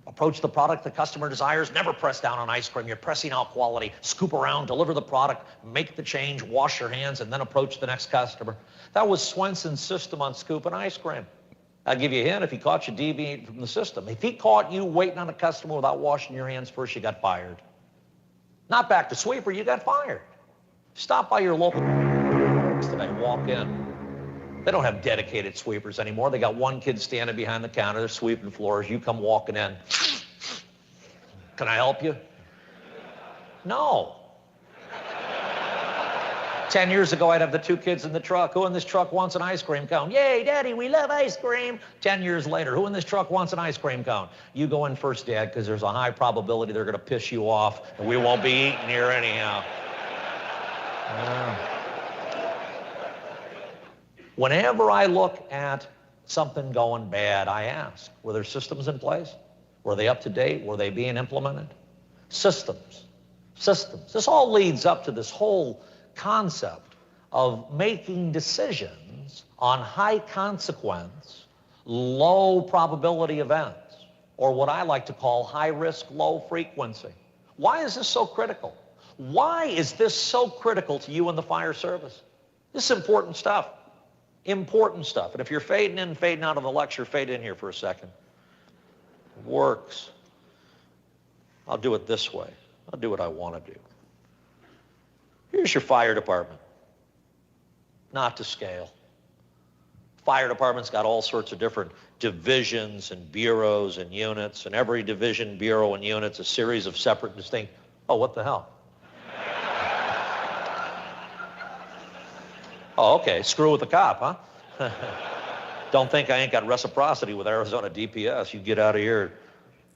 Approach the product the customer desires. Never press down on ice cream. You're pressing out quality. Scoop around, deliver the product, make the change, wash your hands, and then approach the next customer. That was Swenson's system on scooping ice cream. I'll give you a hint, if he caught you deviating from the system. If he caught you waiting on a customer without washing your hands first, you got fired. Not back to sweeper, you got fired. Stop by your local today, walk in. They don't have dedicated sweepers anymore. They got one kid standing behind the counter. They're sweeping floors. You come walking in. "Can I help you?" No. 10 years ago, I'd have the two kids in the truck. "Who in this truck wants an ice cream cone?" "Yay, Daddy, we love ice cream." 10 years later, "Who in this truck wants an ice cream cone?" "You go in first, Dad, because there's a high probability they're going to piss you off, and we won't be eating here anyhow." Whenever I look at something going bad, I ask, were there systems in place? Were they up to date? Were they being implemented? Systems. Systems. This all leads up to this whole concept of making decisions on high consequence, low probability events, or what I like to call high risk, low frequency. Why is this so critical? Why is this so critical to you in the fire service? This is important stuff. Important stuff. And if you're fading in and fading out of the lecture, fade in here for a second. It works. I'll do it this way. I'll do what I want to do. Here's your fire department. Not to scale. Fire department's got all sorts of different divisions and bureaus and units, and every division, bureau, and unit's a series of separate and distinct. Oh, what the hell? Oh, okay, screw with the cop, huh? Don't think I ain't got reciprocity with Arizona DPS. You get out of here.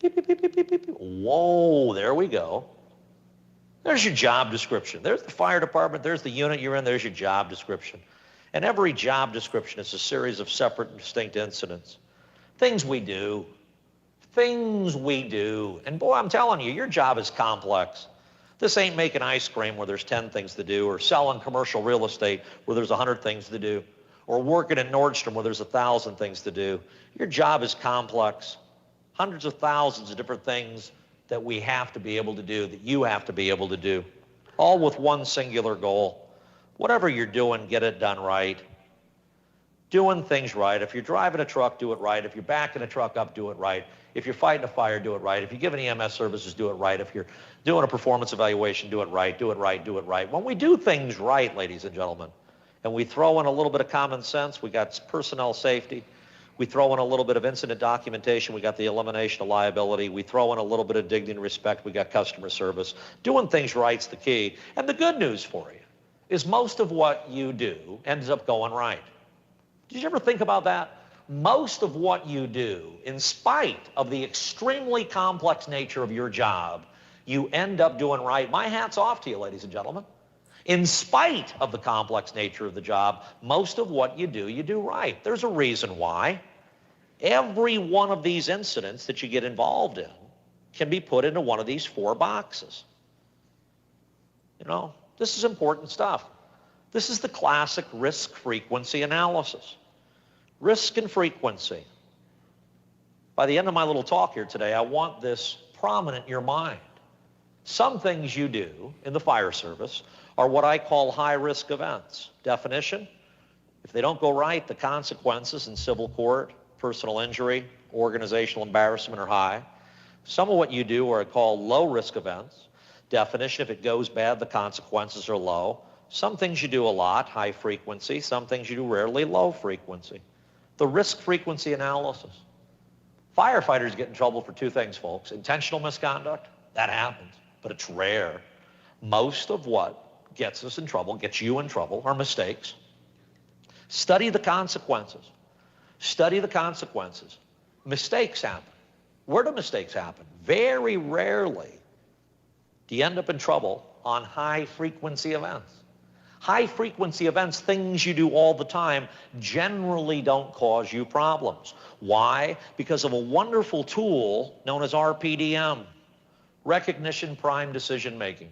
Beep, beep, beep, beep, beep, beep. Whoa, there we go. There's your job description. There's the fire department. There's the unit you're in. There's your job description. And every job description is a series of separate and distinct incidents. Things we do. Things we do. And boy, I'm telling you, your job is complex. This ain't making ice cream where there's 10 things to do, or selling commercial real estate where there's 100 things to do, or working at Nordstrom where there's 1,000 things to do. Your job is complex. Hundreds of thousands of different things that we have to be able to do, that you have to be able to do, all with one singular goal. Whatever you're doing, get it done right. Doing things right. If you're driving a truck, do it right. If you're backing a truck up, do it right. If you're fighting a fire, do it right. If you're giving EMS services, do it right. If you're doing a performance evaluation, do it right, do it right, do it right. When we do things right, ladies and gentlemen, and we throw in a little bit of common sense, we got personnel safety, we throw in a little bit of incident documentation, we got the elimination of liability, we throw in a little bit of dignity and respect, we got customer service. Doing things right's the key. And the good news for you is most of what you do ends up going right. Did you ever think about that? Most of what you do, in spite of the extremely complex nature of your job, you end up doing right. My hat's off to you, ladies and gentlemen. In spite of the complex nature of the job, most of what you do right. There's a reason why. Every one of these incidents that you get involved in can be put into one of these 4 boxes. You know, this is important stuff. This is the classic risk frequency analysis. Risk and frequency. By the end of my little talk here today, I want this prominent in your mind. Some things you do in the fire service are what I call high-risk events. Definition: if they don't go right, the consequences in civil court, personal injury, organizational embarrassment are high. Some of what you do are called low-risk events. Definition: if it goes bad, the consequences are low. Some things you do a lot, high frequency. Some things you do rarely, low frequency. The risk frequency analysis. Firefighters get in trouble for 2 things, folks. Intentional misconduct, that happens, but it's rare. Most of what gets us in trouble, gets you in trouble, are mistakes. Study the consequences. Study the consequences. Mistakes happen. Where do mistakes happen? Very rarely do you end up in trouble on high-frequency events. High-frequency events, things you do all the time, generally don't cause you problems. Why? Because of a wonderful tool known as RPDM, Recognition Prime Decision Making.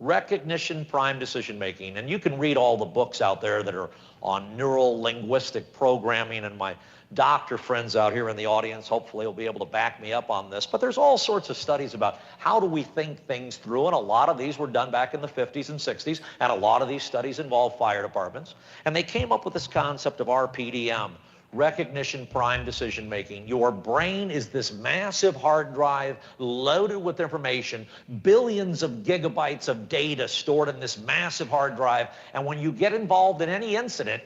Recognition Prime Decision Making. And you can read all the books out there that are on neuro-linguistic programming, and my doctor friends out here in the audience hopefully will be able to back me up on this. But there's all sorts of studies about how do we think things through, and a lot of these were done back in the 50s and 60s, and a lot of these studies involve fire departments. And they came up with this concept of RPDM, Recognition Prime Decision Making. Your brain is this massive hard drive loaded with information, billions of gigabytes of data stored in this massive hard drive. And when you get involved in any incident,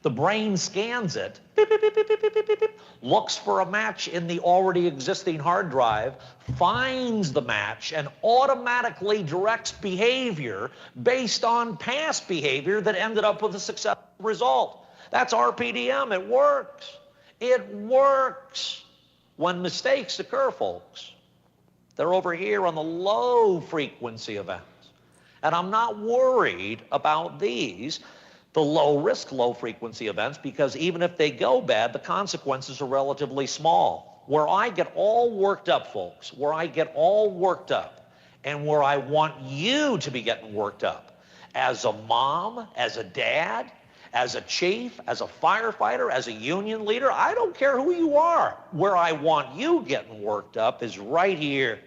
the brain scans it, beep, beep, beep, beep, beep, beep, beep, beep, looks for a match in the already existing hard drive, finds the match, and automatically directs behavior based on past behavior that ended up with a successful result. That's RPDM. It works. It works. When mistakes occur, folks, they're over here on the low frequency events. And I'm not worried about these, the low risk, low frequency events, because even if they go bad, the consequences are relatively small. Where I get all worked up, folks, where I get all worked up, and where I want you to be getting worked up, as a mom, as a dad, as a chief, as a firefighter, as a union leader. I don't care who you are. Where I want you getting worked up is right here.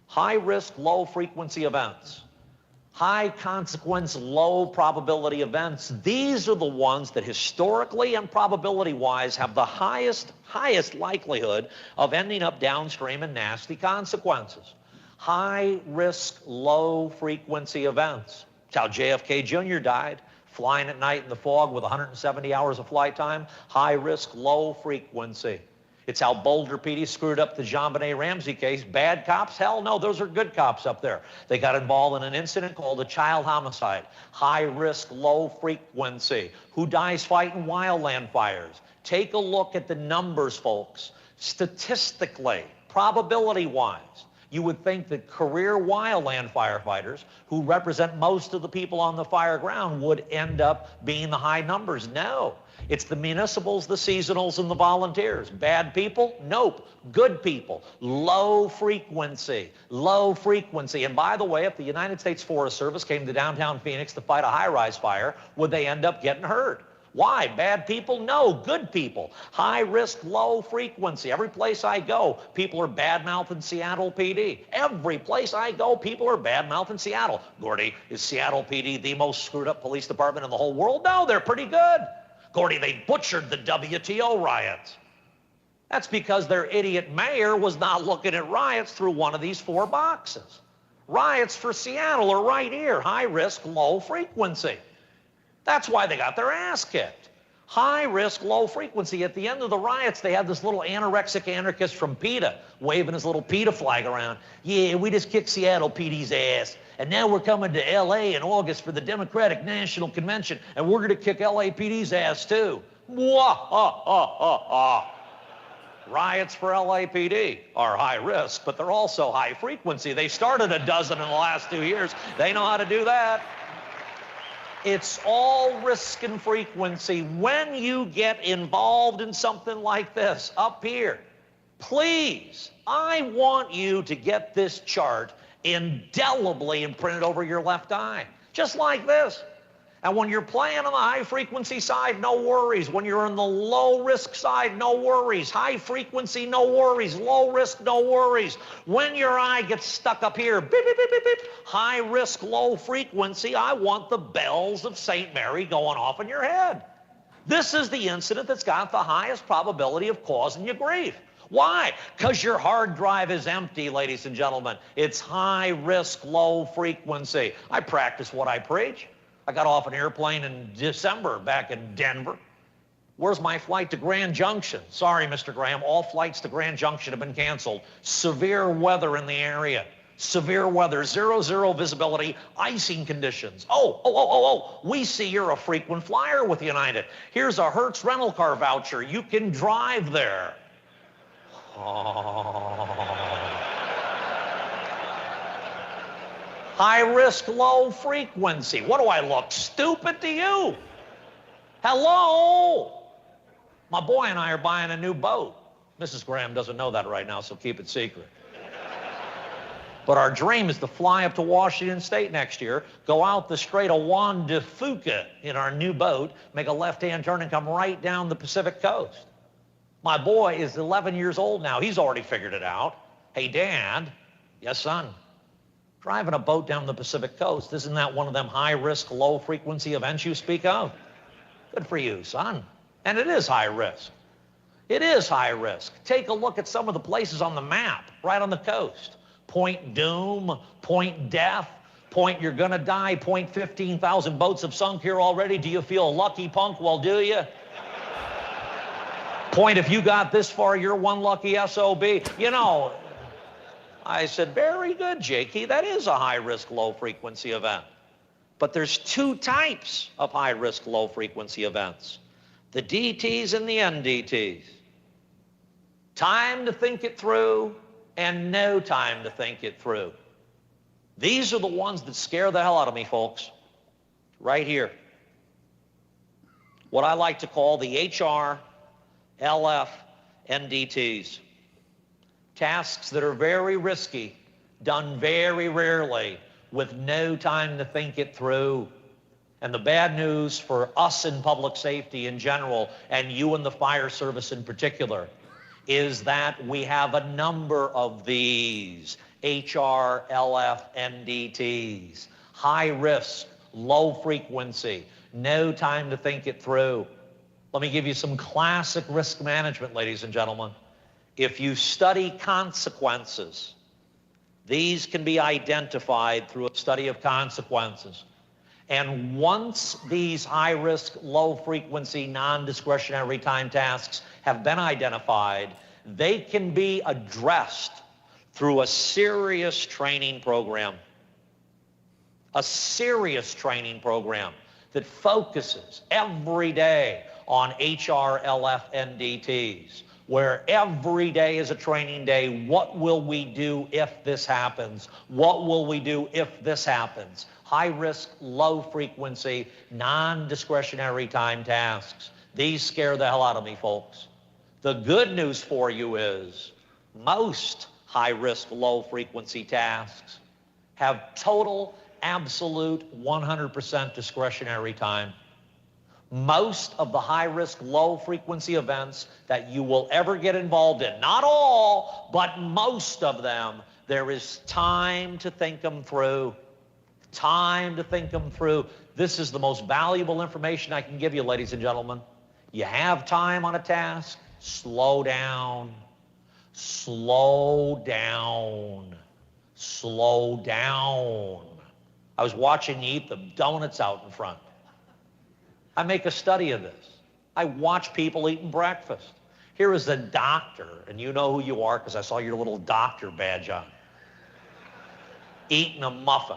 High risk, low frequency events. High consequence, low probability events. These are the ones that historically and probability-wise have the highest likelihood of ending up downstream in nasty consequences. High risk, low frequency events. It's how JFK Jr. died, flying at night in the fog with 170 hours of flight time. High risk, low frequency. It's how Boulder PD screwed up the JonBenet Ramsey case. Bad cops? Hell no, those are good cops up there. They got involved in an incident called a child homicide. High risk, low frequency. Who dies fighting wildland fires? Take a look at the numbers, folks. Statistically, probability-wise, you would think that career wildland firefighters, who represent most of the people on the fire ground, would end up being the high numbers. No. It's the municipals, the seasonals, and the volunteers. Bad people? Nope. Good people. Low frequency. Low frequency. And by the way, if the United States Forest Service came to downtown Phoenix to fight a high-rise fire, would they end up getting hurt? Why? Bad people? No. Good people. High risk, low frequency. Every place I go, people are bad-mouthing Seattle PD. Every place I go, people are bad-mouthing Seattle. Gordy, is Seattle PD the most screwed up police department in the whole world? No, they're pretty good. Gordy, they butchered the WTO riots. That's because their idiot mayor was not looking at riots through one of these 4 boxes. Riots for Seattle are right here. High risk, low frequency. That's why they got their ass kicked. High risk, low frequency. At the end of the riots, they had this little anorexic anarchist from PETA waving his little PETA flag around. Yeah, we just kicked Seattle PD's ass. And now we're coming to L.A. in August for the Democratic National Convention, and we're going to kick LAPD's ass, too. Riots for LAPD are high risk, but they're also high frequency. They started a dozen in the last 2 years. They know how to do that. It's all risk and frequency. When you get involved in something like this up here, please, I want you to get this chart indelibly imprinted over your left eye, just like this. And when you're playing on the high frequency side, no worries. When you're on the low risk side, no worries. High frequency, no worries. Low risk, no worries. When your eye gets stuck up here, beep, beep, beep, beep, beep, high risk, low frequency, I want the bells of St. Mary going off in your head. This is the incident that's got the highest probability of causing you grief. Why? Because your hard drive is empty, ladies and gentlemen. It's high risk, low frequency. I practice what I preach. I got off an airplane in December back in Denver. Where's my flight to Grand Junction? Sorry, Mr. Graham, all flights to Grand Junction have been canceled. Severe weather in the area. Severe weather, 0 visibility, icing conditions. We see you're a frequent flyer with United. Here's a Hertz rental car voucher. You can drive there. High risk, low frequency. What do I look stupid to you? Hello? My boy and I are buying a new boat. Mrs. Graham doesn't know that right now, so keep it secret. But our dream is to fly up to Washington State next year, go out the Strait of Juan de Fuca in our new boat, make a left-hand turn and come right down the Pacific coast. My boy is 11 years old now. He's already figured it out. Hey, Dad. Yes, son. Driving a boat down the Pacific coast, isn't that one of them high-risk, low-frequency events you speak of? Good for you, son. And it is high risk. It is high risk. Take a look at some of the places on the map, right on the coast. Point Doom, Point Death, Point You're Gonna Die, Point 15,000 boats have sunk here already. Do you feel lucky, punk? Well, do you? Point, if you got this far, you're one lucky SOB. You know, I said, very good, Jakey. That is a high-risk, low-frequency event. But there's 2 types of high-risk, low-frequency events. The DTs and the NDTs. Time to think it through and no time to think it through. These are the ones that scare the hell out of me, folks. Right here. What I like to call the HR, LF, NDTs. Tasks that are very risky, done very rarely, with no time to think it through. And the bad news for us in public safety in general, and you in the fire service in particular, is that we have a number of these HRLF NDTs, high risk, low frequency, no time to think it through. Let me give you some classic risk management, ladies and gentlemen. If you study consequences, these can be identified through a study of consequences. And once these high-risk, low-frequency, non-discretionary time tasks have been identified, they can be addressed through a serious training program. A serious training program that focuses every day on HRLF NDTs, where every day is a training day. What will we do if this happens? What will we do if this happens? High risk, low frequency, non-discretionary time tasks. These scare the hell out of me, folks. The good news for you is most high risk, low frequency tasks have total, absolute 100% discretionary time. Most of the high risk, low frequency events that you will ever get involved in, not all, but most of them, there is time to think them through. Time to think them through. This is the most valuable information I can give you, ladies and gentlemen. You have time on a task, slow down. Slow down. Slow down. I was watching you eat the donuts out in front. I make a study of this. I watch people eating breakfast. Here is a doctor, and you know who you are because I saw your little doctor badge on. Eating a muffin.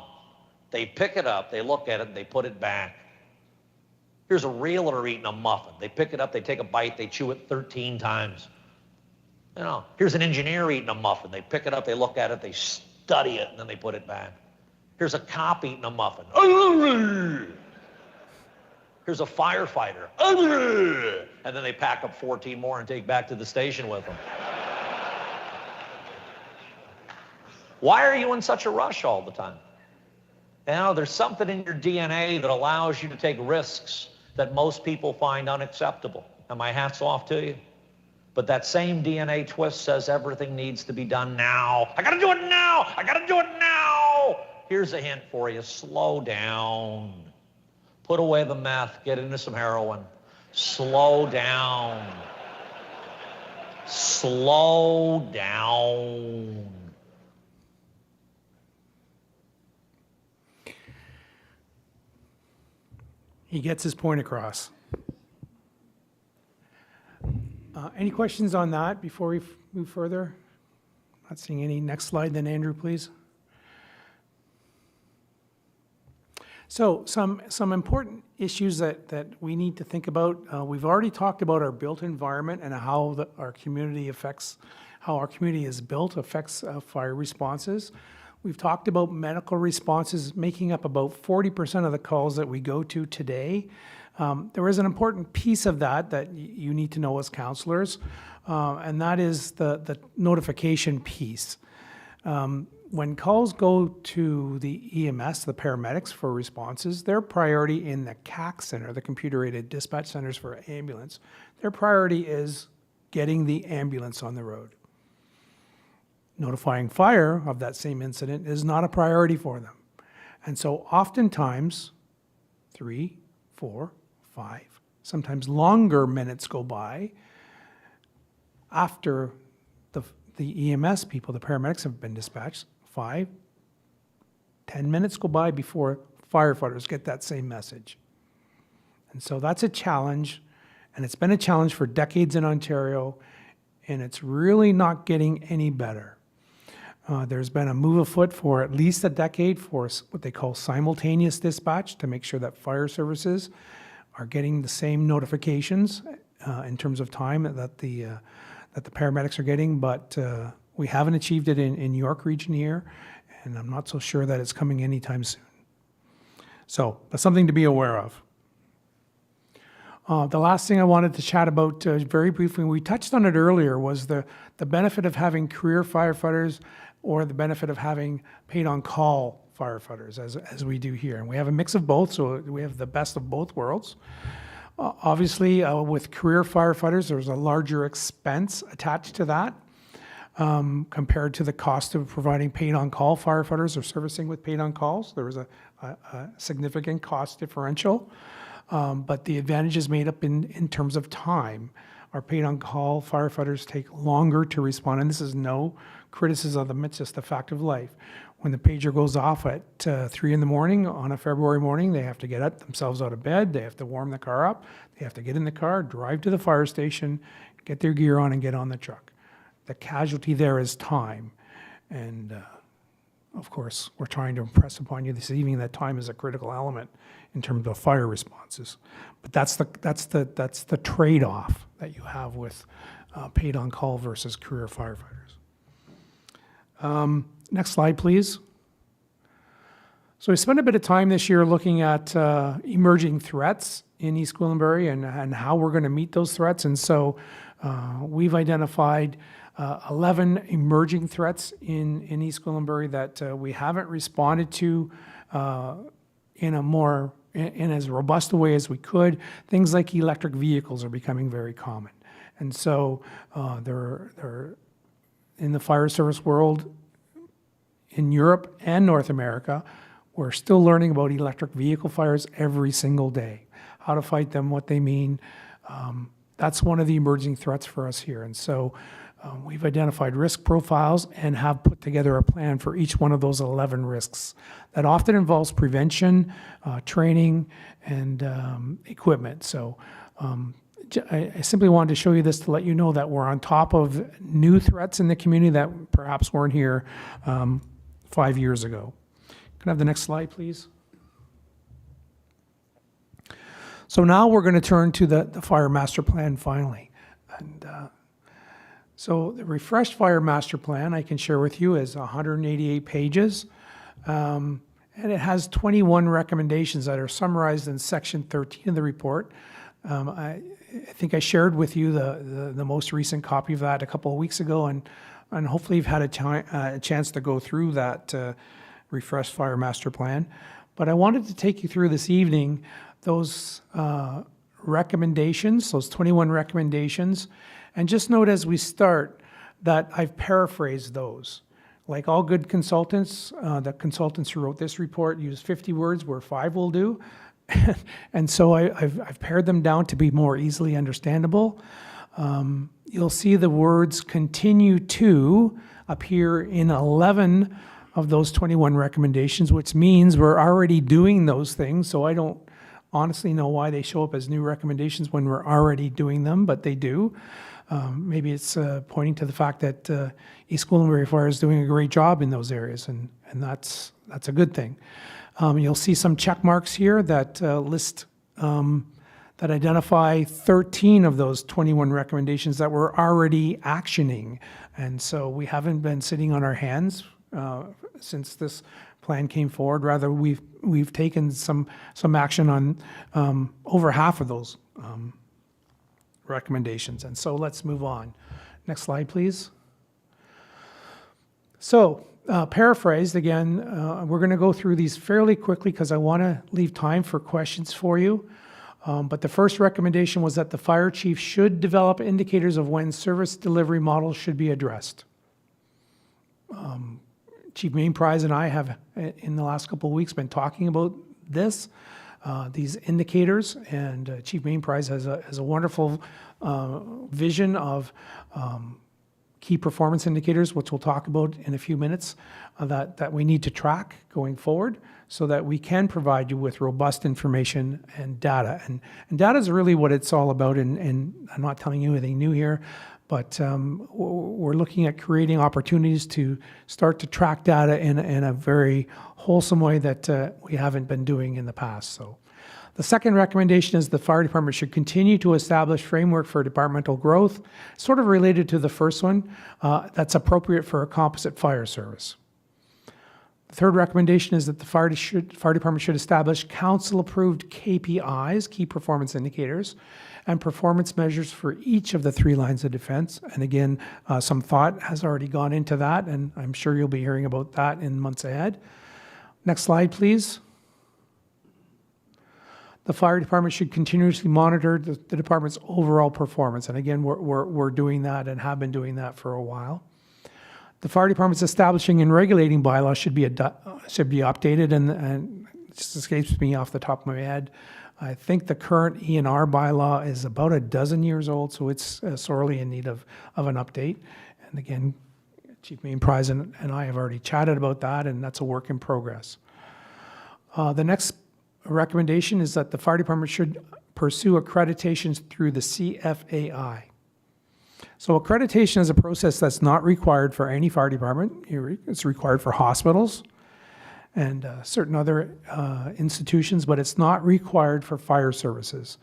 They pick it up, they look at it, and they put it back. Here's a realtor eating a muffin. They pick it up, they take a bite, they chew it 13 times. You know, here's an engineer eating a muffin. They pick it up, they look at it, they study it, and then they put it back. Here's a cop eating a muffin. Here's a firefighter. And then they pack up 14 more and take back to the station with them. Why are you in such a rush all the time? You know, there's something in your DNA that allows you to take risks that most people find unacceptable. And my hat's off to you. But that same DNA twist says everything needs to be done now. I gotta do it now! I gotta do it now! Here's a hint for you. Slow down. Put away the meth. Get into some heroin. Slow down. Slow down. He gets his point across. Any questions on that before we move further? Not seeing any. Next slide then, Andrew, please. So some important issues that we need to think about. We've already talked about our built environment and how our community is built affects fire responses. We've talked about medical responses making up about 40% of the calls that we go to today. There is an important piece of that you need to know as counselors, and that is the notification piece. When calls go to the EMS, the paramedics for responses, their priority in the CAC center, the computer-aided dispatch centers for ambulance, their priority is getting the ambulance on the road. Notifying fire of that same incident is not a priority for them. And so oftentimes, 3, 4, 5, sometimes longer minutes go by after the EMS people, the paramedics have been dispatched. 5, 10 minutes go by before firefighters get that same message. And so that's a challenge, and it's been a challenge for decades in Ontario, and it's really not getting any better. There's been a move afoot for at least a decade for what they call simultaneous dispatch to make sure that fire services are getting the same notifications in terms of time that the paramedics are getting, but we haven't achieved it in York region here, and I'm not so sure that it's coming anytime soon. So that's something to be aware of. The last thing I wanted to chat about very briefly, we touched on it earlier, was the benefit of having career firefighters or the benefit of having paid-on-call firefighters as we do here. And we have a mix of both, so we have the best of both worlds. Obviously, with career firefighters, there's a larger expense attached to that compared to the cost of providing paid-on-call firefighters or servicing with paid-on-calls. There was a significant cost differential, but the advantage is made up in terms of time. Our paid-on-call firefighters take longer to respond, and this is no criticism of them, it's just a fact of life. When the pager goes off at 3 in the morning on a February morning, they have to get themselves out of bed, they have to warm the car up, they have to get in the car, drive to the fire station, get their gear on and get on the truck. The casualty there is time. And of course, we're trying to impress upon you this evening that time is a critical element in terms of fire responses. But that's the trade-off that you have with paid on call versus career firefighters. Next slide, please. So we spent a bit of time this year looking at emerging threats in East Gwillimbury and how we're going to meet those threats. And so we've identified 11 emerging threats in East Gwillimbury that we haven't responded to in as robust a way as we could. Things like electric vehicles are becoming very common. And so they're in the fire service world, in Europe and North America, we're still learning about electric vehicle fires every single day, how to fight them, what they mean. That's one of the emerging threats for us here. And so we've identified risk profiles and have put together a plan for each one of those 11 risks. That often involves prevention, training, and equipment. So I simply wanted to show you this to let you know that we're on top of new threats in the community that perhaps weren't here 5 years ago. Can I have the next slide, please? So now we're going to turn to the fire master plan finally. And so the refreshed fire master plan I can share with you is 188 pages. And it has 21 recommendations that are summarized in section 13 of the report. I think I shared with you the most recent copy of that a couple of weeks ago, and hopefully you've had a chance to go through that refreshed fire master plan. But I wanted to take you through this evening those recommendations, those 21 recommendations, and just note as we start that I've paraphrased those. Like all good consultants, the consultants who wrote this report use 50 words where 5 will do. And so I've pared them down to be more easily understandable. You'll see the words continue to appear in 11 of those 21 recommendations, which means we're already doing those things. So I don't honestly know why they show up as new recommendations when we're already doing them, but they do. Maybe it's pointing to the fact that East Gwillimbury Fire is doing a great job in those areas, and that's a good thing. You'll see some check marks here that list, that identify 13 of those 21 recommendations that we're already actioning. And so we haven't been sitting on our hands since this plan came forward. Rather, we've taken some action on over half of those recommendations. And so let's move on. Next slide, please. So, paraphrased again, we're going to go through these fairly quickly because I want to leave time for questions for you. But the first recommendation was that the fire chief should develop indicators of when service delivery models should be addressed. Chief Mainprize and I have, in the last couple of weeks, been talking about this, these indicators, and Chief Mainprize has a wonderful vision of key performance indicators, which we'll talk about in a few minutes, that we need to track going forward so that we can provide you with robust information and data. And data is really what it's all about, and I'm not telling you anything new here, but we're looking at creating opportunities to start to track data in a very wholesome way that we haven't been doing in the past. So, the second recommendation is the fire department should continue to establish framework for departmental growth, sort of related to the first one, that's appropriate for a composite fire service. The third recommendation is that the fire department should establish council-approved KPIs, key performance indicators, and performance measures for each of the 3 lines of defense. And again, some thought has already gone into that, and I'm sure you'll be hearing about that in months ahead. Next slide, please. The fire department should continuously monitor the department's overall performance. And again, we're doing that and have been doing that for a while. The fire department's establishing and regulating bylaws should be updated, and it just escapes me off the top of my head. I think the current E&R bylaw is about a dozen years old, so it's sorely in need of an update. And again, Chief Main Prize and I have already chatted about that, and that's a work in progress. The next recommendation is that the fire department should pursue accreditations through the CFAI. So accreditation is a process that's not required for any fire department. It's required for hospitals and certain other institutions, but it's not required for fire services.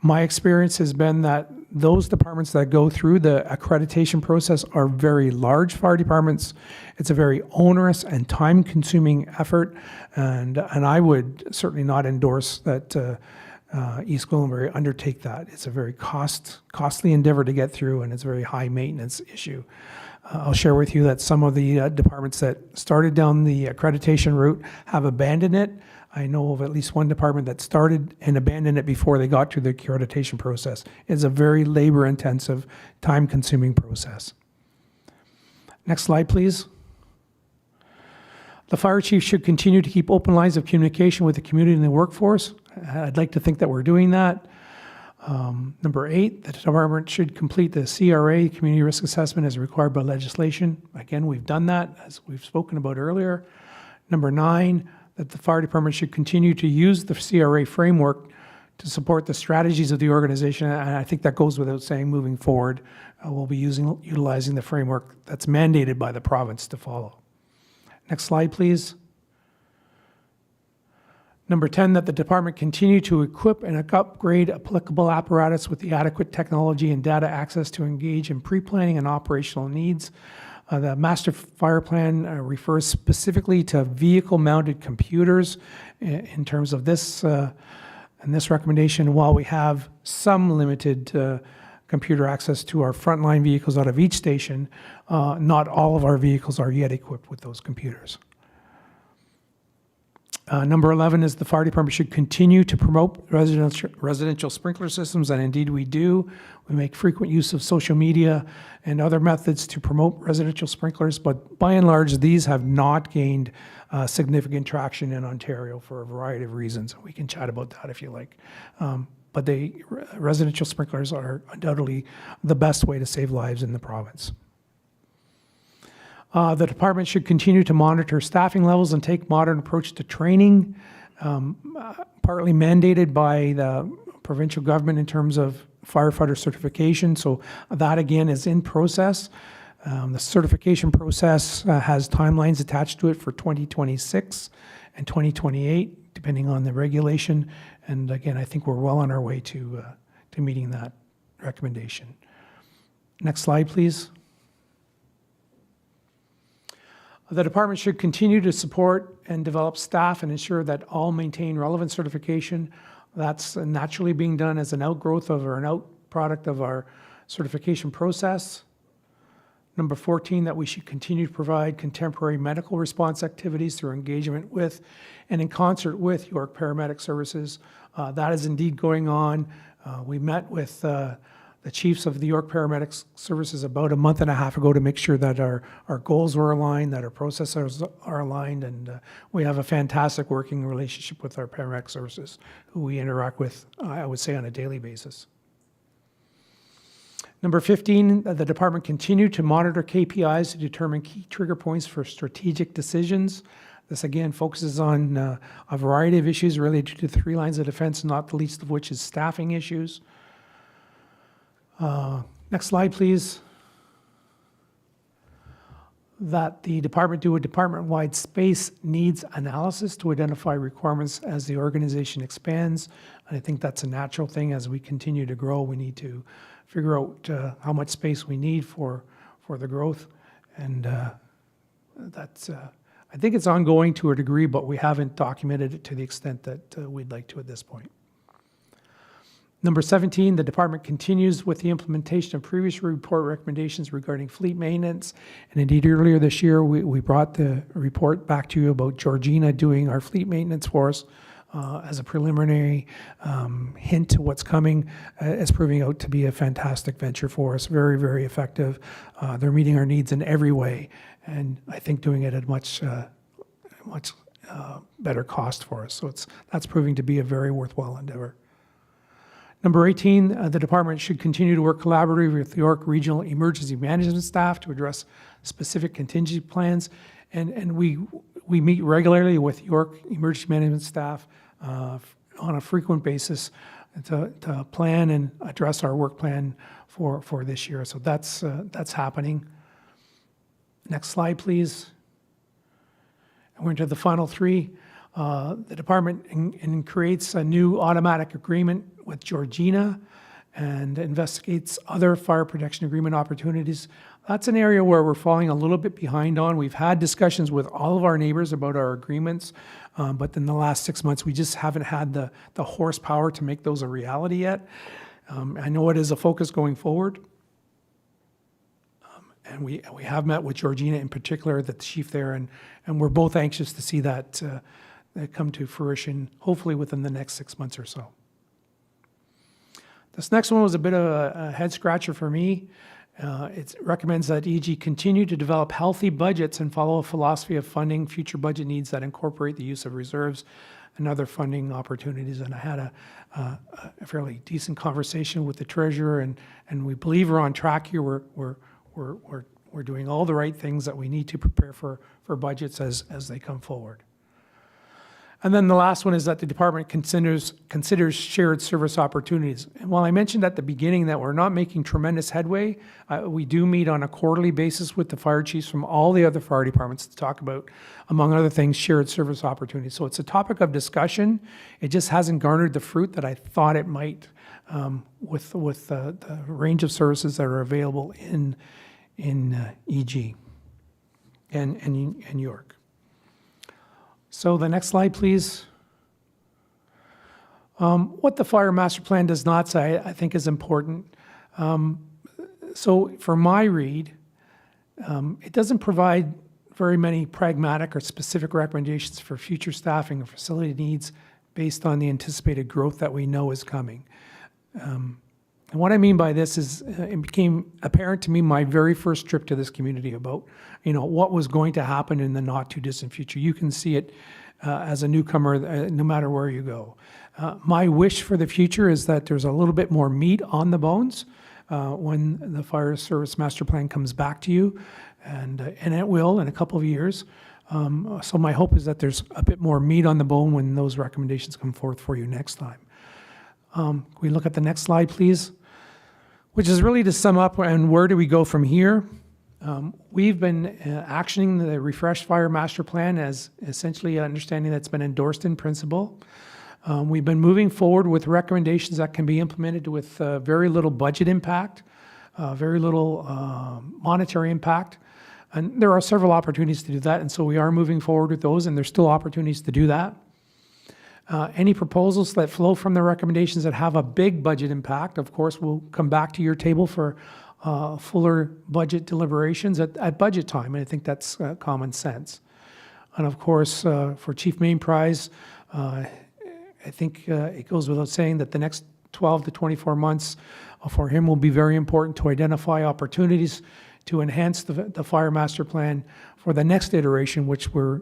My experience has been that those departments that go through the accreditation process are very large fire departments. It's a very onerous and time-consuming effort, and I would certainly not endorse that East Gwillimbury undertake that. It's a very costly endeavor to get through, and it's a very high maintenance issue. I'll share with you that some of the departments that started down the accreditation route have abandoned it. I know of at least one department that started and abandoned it before they got to the accreditation process. It's a very labor-intensive, time-consuming process. Next slide, please. The fire chief should continue to keep open lines of communication with the community and the workforce. I'd like to think that we're doing that. Number 8, the department should complete the CRA, Community Risk Assessment, as required by legislation. Again, we've done that, as we've spoken about earlier. Number 9, that the fire department should continue to use the CRA framework to support the strategies of the organization, and I think that goes without saying moving forward. We'll be utilizing the framework that's mandated by the province to follow. Next slide, please. Number 10, that the department continue to equip and upgrade applicable apparatus with the adequate technology and data access to engage in pre-planning and operational needs. The master fire plan refers specifically to vehicle-mounted computers in terms of this and this recommendation. While we have some limited computer access to our frontline vehicles out of each station, not all of our vehicles are yet equipped with those computers. Number 11 is the fire department should continue to promote residential sprinkler systems, and indeed we do. We make frequent use of social media and other methods to promote residential sprinklers, but by and large, these have not gained significant traction in Ontario for a variety of reasons. We can chat about that if you like. But residential sprinklers are undoubtedly the best way to save lives in the province. The department should continue to monitor staffing levels and take modern approach to training, partly mandated by the provincial government in terms of firefighter certification. So that again is in process. The certification process has timelines attached to it for 2026 and 2028, depending on the regulation. And again, I think we're well on our way to meeting that recommendation. Next slide, please. The department should continue to support and develop staff and ensure that all maintain relevant certification. That's naturally being done as an outgrowth of or an outproduct of our certification process. Number 14, that we should continue to provide contemporary medical response activities through engagement with and in concert with York Paramedic Services. That is indeed going on. We met with the chiefs of the York Paramedic Services about a month and a half ago to make sure that our goals were aligned, that our processes are aligned, and we have a fantastic working relationship with our paramedic services, who we interact with, I would say, on a daily basis. Number 15, the department continue to monitor KPIs to determine key trigger points for strategic decisions. This again focuses on a variety of issues related to the 3 lines of defense, not the least of which is staffing issues. Next slide, please. That the department do a department-wide space needs analysis to identify requirements as the organization expands. And I think that's a natural thing. As we continue to grow, we need to figure out how much space we need for the growth. And that's, I think it's ongoing to a degree, but we haven't documented it to the extent that we'd like to at this point. Number 17, the department continues with the implementation of previous report recommendations regarding fleet maintenance. And indeed, earlier this year, we brought the report back to you about Georgina doing our fleet maintenance for us as a preliminary hint to what's coming. It's proving out to be a fantastic venture for us, very, very effective. They're meeting our needs in every way, and I think doing it at much better cost for us. So that's proving to be a very worthwhile endeavor. Number 18, the department should continue to work collaboratively with the York Regional Emergency Management staff to address specific contingency plans. And we meet regularly with York Emergency Management staff on a frequent basis to plan and address our work plan for this year. So that's happening. Next slide, please. And we're into the final three. The department creates a new automatic agreement with Georgina and investigates other fire protection agreement opportunities. That's an area where we're falling a little bit behind on. We've had discussions with all of our neighbors about our agreements, but in the last 6 months, we just haven't had the horsepower to make those a reality yet. I know it is a focus going forward. And we have met with Georgina in particular, the chief there, and we're both anxious to see that come to fruition, hopefully within the next 6 months or so. This next one was a bit of a head scratcher for me. It recommends that EG continue to develop healthy budgets and follow a philosophy of funding future budget needs that incorporate the use of reserves and other funding opportunities. And I had a fairly decent conversation with the treasurer, and we believe we're on track here. We're doing all the right things that we need to prepare for budgets as they come forward. And then the last one is that the department considers shared service opportunities. And while I mentioned at the beginning that we're not making tremendous headway, we do meet on a quarterly basis with the fire chiefs from all the other fire departments to talk about, among other things, shared service opportunities. So it's a topic of discussion. It just hasn't garnered the fruit that I thought it might with the range of services that are available in EG and York. So the next slide, please. What the fire master plan does not say, I think, is important. So for my read, it doesn't provide very many pragmatic or specific recommendations for future staffing or facility needs based on the anticipated growth that we know is coming. And what I mean by this is it became apparent to me my very first trip to this community about, what was going to happen in the not too distant future. You can see it as a newcomer, no matter where you go. My wish for the future is that there's a little bit more meat on the bones when the fire service master plan comes back to you, and it will in a couple of years. So my hope is that there's a bit more meat on the bone when those recommendations come forth for you next time. Can we look at the next slide, please? Which is really to sum up, and where do we go from here? We've been actioning the refreshed fire master plan as essentially an understanding that's been endorsed in principle. We've been moving forward with recommendations that can be implemented with very little budget impact, very little monetary impact. And there are several opportunities to do that, and so we are moving forward with those, and there's still opportunities to do that. Any proposals that flow from the recommendations that have a big budget impact, of course, will come back to your table for fuller budget deliberations at budget time, and I think that's common sense. And of course, for Chief Main Prize, I think it goes without saying that the next 12 to 24 months for him will be very important to identify opportunities to enhance the fire master plan for the next iteration, which we're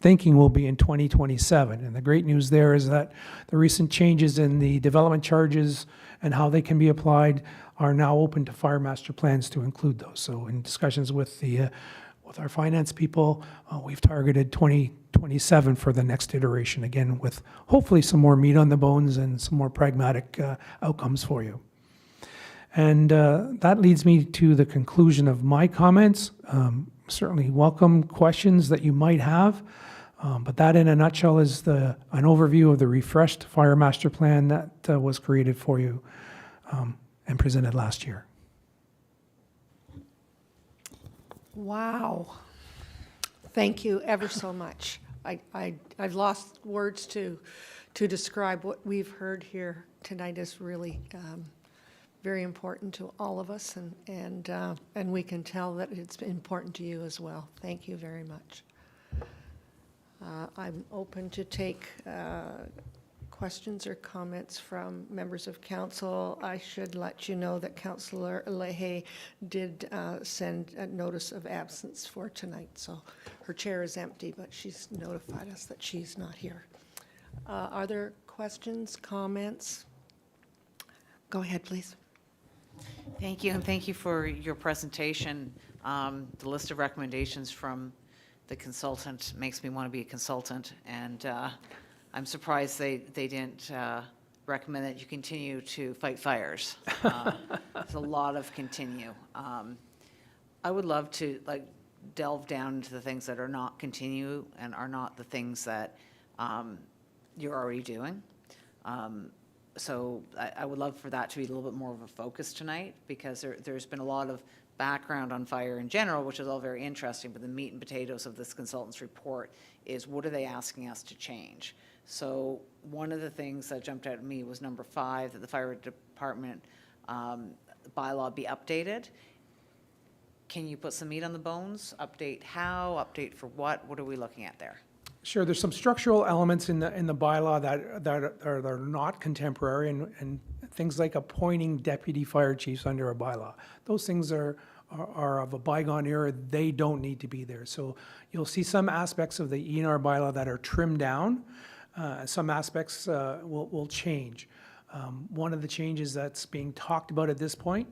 thinking will be in 2027. And the great news there is that the recent changes in the development charges and how they can be applied are now open to fire master plans to include those. So in discussions with our finance people, we've targeted 2027 for the next iteration, again, with hopefully some more meat on the bones and some more pragmatic outcomes for you. And that leads me to the conclusion of my comments. Certainly welcome questions that you might have, but that in a nutshell is an overview of the refreshed fire master plan that was created for you and presented last year. Wow. Thank you ever so much. I've lost words to to describe what we've heard here tonight is really very important to all of us, and we can tell that it's important to you as well. Thank you very much. I'm open to take questions or comments from members of council. I should let you know that Councillor Leahy did send a notice of absence for tonight, so her chair is empty, but she's notified us that she's not here. Are there questions, comments? Go ahead, please. Thank you, and thank you for your presentation. The list of recommendations from the consultant makes me want to be a consultant, and I'm surprised they didn't recommend that you continue to fight fires. There's a lot of continue. I would love to delve down into the things that are not continue and are not the things that you're already doing. So I would love for that to be a little bit more of a focus tonight, because there's been a lot of background on fire in general, which is all very interesting, but the meat and potatoes of this consultant's report is what are they asking us to change? So one of the things that jumped out at me was number 5, that the fire department bylaw be updated. Can you put some meat on the bones? Update how? Update for what? What are we looking at there? Sure, there's some structural elements in the bylaw that are not contemporary, and things like appointing deputy fire chiefs under a bylaw. Those things are of a bygone era. They don't need to be there. So you'll see some aspects of the ENR bylaw that are trimmed down. Some aspects will change. One of the changes that's being talked about at this point,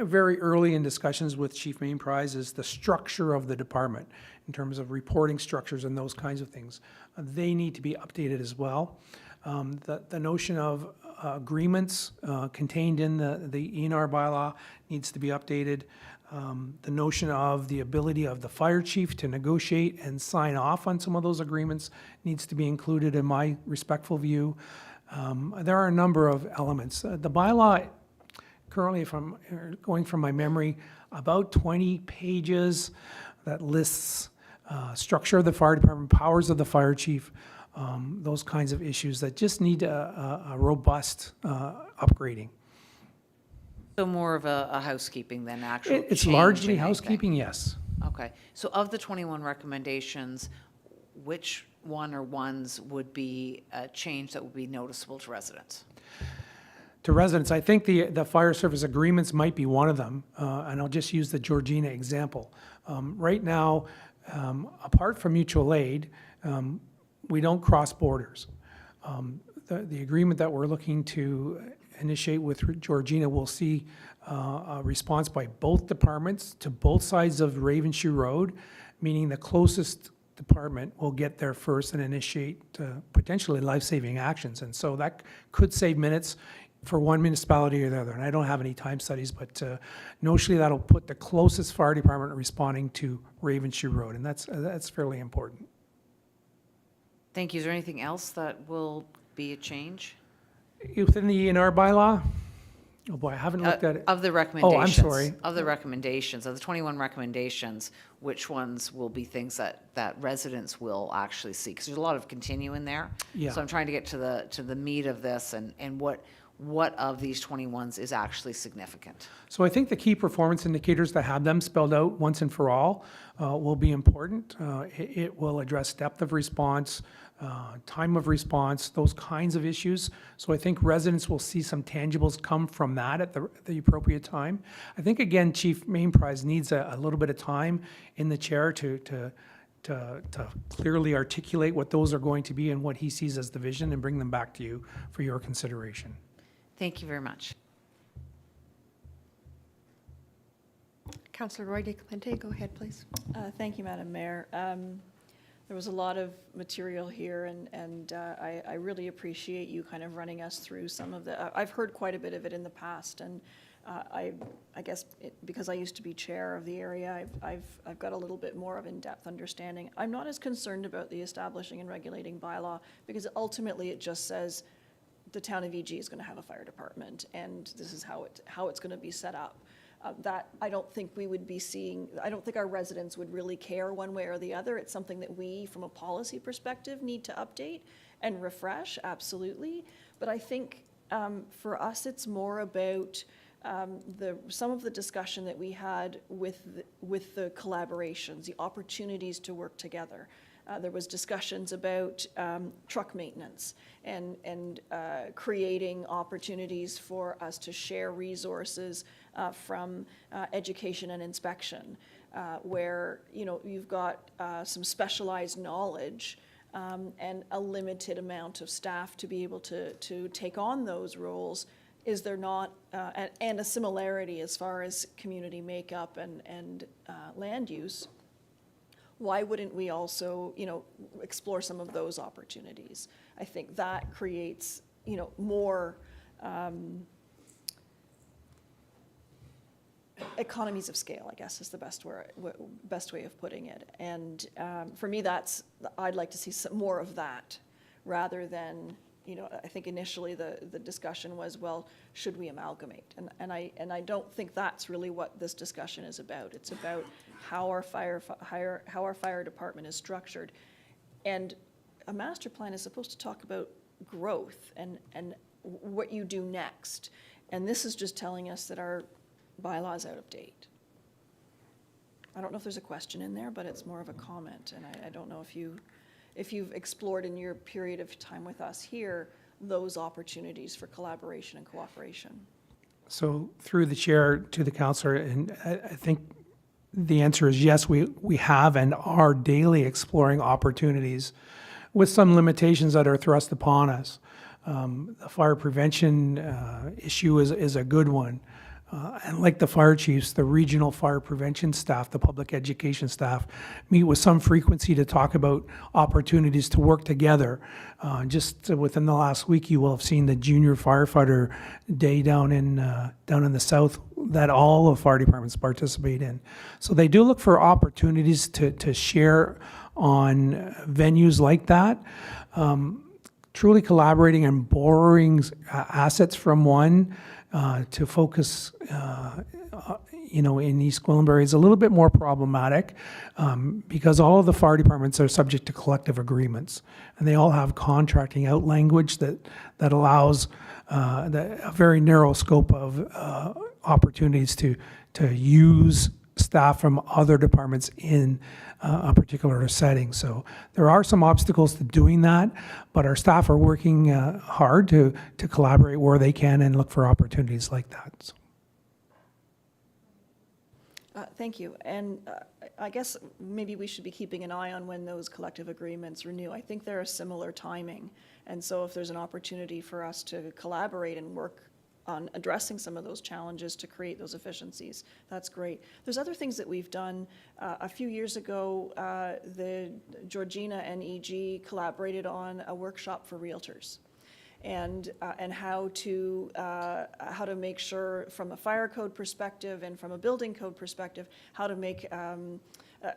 very early in discussions with Chief Mainprize, is the structure of the department in terms of reporting structures and those kinds of things. They need to be updated as well. The notion of agreements contained in the ENR bylaw needs to be updated. The notion of the ability of the fire chief to negotiate and sign off on some of those agreements needs to be included, in my respectful view. There are a number of elements. The bylaw currently, if I'm going from my memory, about 20 pages that lists structure of the fire department, powers of the fire chief, those kinds of issues that just need a robust upgrading. So more of a housekeeping than actual It's change largely in anything. housekeeping, yes. Okay. So of the 21 recommendations, which one or ones would be a change that would be noticeable to residents? To residents, I think the fire service agreements might be one of them, and I'll just use the Georgina example. Right now, apart from mutual aid, we don't cross borders. The agreement that we're looking to initiate with Georgina will see a response by both departments to both sides of Ravenshoe Road, meaning the closest department will get there first and initiate potentially life-saving actions. And so that could save minutes for one municipality or the other. And I don't have any time studies, but notionally that'll put the closest fire department responding to Ravenshoe Road, and that's fairly important. Thank you. Is there anything else that will be a change? Within the ENR bylaw? Oh boy, I haven't looked at it. Of the recommendations. Oh, I'm sorry. Of the recommendations, of the 21 recommendations, which ones will be things that residents will actually see? Because there's a lot of continue in there. Yeah. So I'm trying to get to the meat of this and what of these 21s is actually significant. So I think the key performance indicators that have them spelled out once and for all will be important. It will address depth of response, time of response, those kinds of issues. So I think residents will see some tangibles come from that at the appropriate time. I think, again, Chief Mainprize needs a little bit of time in the chair to clearly articulate what those are going to be and what he sees as the vision, and bring them back to you for your consideration. Thank you very much. Councillor Roy de Clemente, go ahead, please. Thank you, Madam Mayor. There was a lot of material here, and I really appreciate you kind of running us through some of the. I've heard quite a bit of it in the past, and I guess because I used to be chair of the area, I've got a little bit more of in-depth understanding. I'm not as concerned about the establishing and regulating bylaw, because ultimately it just says the town of EG is going to have a fire department, and this is how it's going to be set up. That I don't think we would be seeing, I don't think our residents would really care one way or the other. It's something that we, from a policy perspective, need to update. and refresh, absolutely. But I think for us, it's more about some of the discussion that we had with the collaborations, the opportunities to work together. There was discussions about truck maintenance and creating opportunities for us to share resources from education and inspection, where you've got some specialized knowledge and a limited amount of staff to be able to take on those roles. Is there not, and a similarity as far as community makeup and land use? Why wouldn't we also, explore some of those opportunities? I think that creates, more economies of scale, I guess is the best way of putting it. And for me, I'd like to see some more of that rather than, I think initially the discussion was, well, should we amalgamate? And I don't think that's really what this discussion is about. It's about how our fire department is structured. And a master plan is supposed to talk about growth and what you do next. And this is just telling us that our bylaw is out of date. I don't know if there's a question in there, but it's more of a comment. And I don't know if you've explored in your period of time with us here those opportunities for collaboration and cooperation. So through the chair to the councillor, and I think the answer is yes, we have and are daily exploring opportunities with some limitations that are thrust upon us. The fire prevention issue is a good one. And like the fire chiefs, the regional fire prevention staff, the public education staff meet with some frequency to talk about opportunities to work together. Just within the last week, you will have seen the junior firefighter day down in the south that all of fire departments participate in. So they do look for opportunities to share on venues like that. Truly collaborating and borrowing assets from one to focus, in East Gwillimbury is a little bit more problematic because all of the fire departments are subject to collective agreements, and they all have contracting out language that allows a very narrow scope of opportunities to use staff from other departments in a particular setting. So there are some obstacles to doing that, but our staff are working hard to collaborate where they can and look for opportunities like that. So. Thank you. And I guess maybe we should be keeping an eye on when those collective agreements renew. I think they're a similar timing. And so if there's an opportunity for us to collaborate and work on addressing some of those challenges to create those efficiencies, that's great. There's other things that we've done. A few years ago, the Georgina and EG collaborated on a workshop for realtors, and how to make sure from a fire code perspective and from a building code perspective, how to make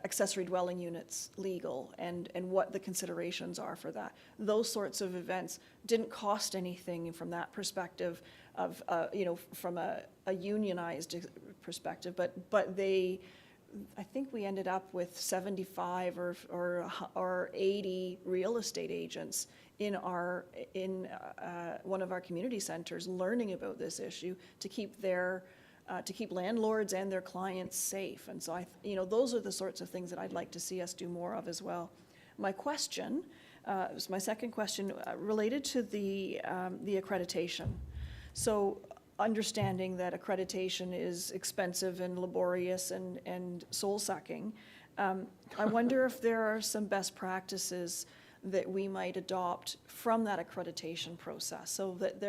accessory dwelling units legal and what the considerations are for that. Those sorts of events didn't cost anything from that perspective of, from a unionized perspective, but they, I think we ended up with 75 or 80 real estate agents in one of our community centers learning about this issue to keep landlords and their clients safe. And so those are the sorts of things that I'd like to see us do more of as well. My question, my second question, related to the accreditation. So understanding that accreditation is expensive and laborious and soul-sucking, I wonder if there are some best practices that we might adopt from that accreditation process, so that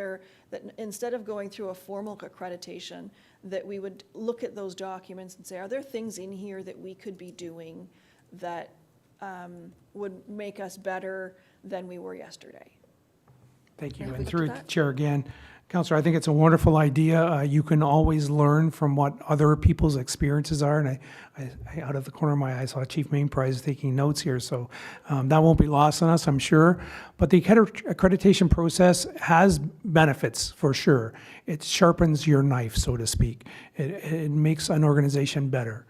instead of going through a formal accreditation, that we would look at those documents and say, are there things in here that we could be doing that would make us better than we were yesterday? Thank you. And through the chair again, Councillor, I think it's a wonderful idea. You can always learn from what other people's experiences are. And I out of the corner of my eye, saw Chief Mainprize taking notes here. So that won't be lost on us, I'm sure. But the accreditation process has benefits for sure. It sharpens your knife, so to speak. It makes an organization better.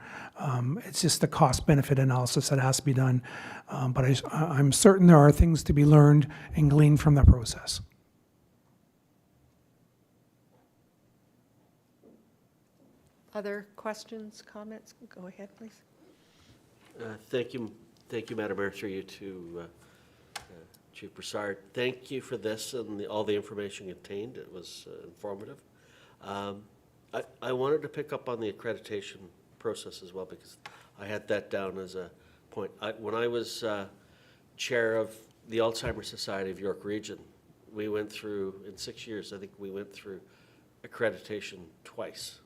It's just the cost-benefit analysis that has to be done. But I'm certain there are things to be learned and gleaned from the process. Other questions, comments? Go ahead, please. Thank you, Madam Mayor, through you to Chief Broussard. Thank you for this and all the information contained. It was informative. I wanted to pick up on the accreditation process as well, because I had that down as a point. When I was chair of the Alzheimer's Society of York Region, we went through, in 6 years, I think we went through accreditation twice.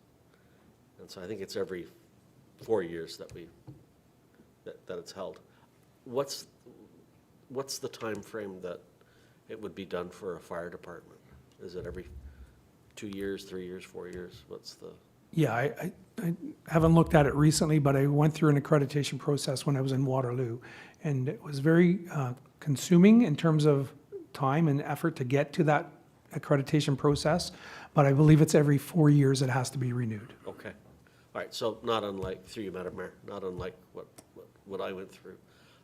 And so I think it's every 4 years that that it's held. What's the time frame that it would be done for a fire department? Is it every 2 years, 3 years, 4 years? What's the? Yeah, I haven't looked at it recently, but I went through an accreditation process when I was in Waterloo, and it was very consuming in terms of time and effort to get to that accreditation process, but I believe it's every 4 years it has to be renewed. Okay. All right, so not unlike, through you, Madam Mayor, not unlike what I went through.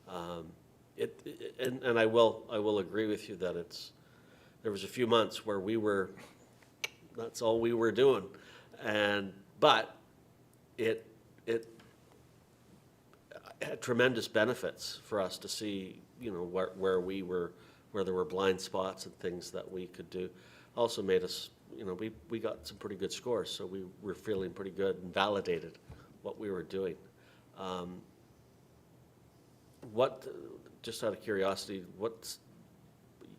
And I will agree with you that there was a few months where that's all we were doing. But it had tremendous benefits for us to see, where there were blind spots and things that we could do. Also made us, we got some pretty good scores, so we were feeling pretty good and validated what we were doing. Just out of curiosity,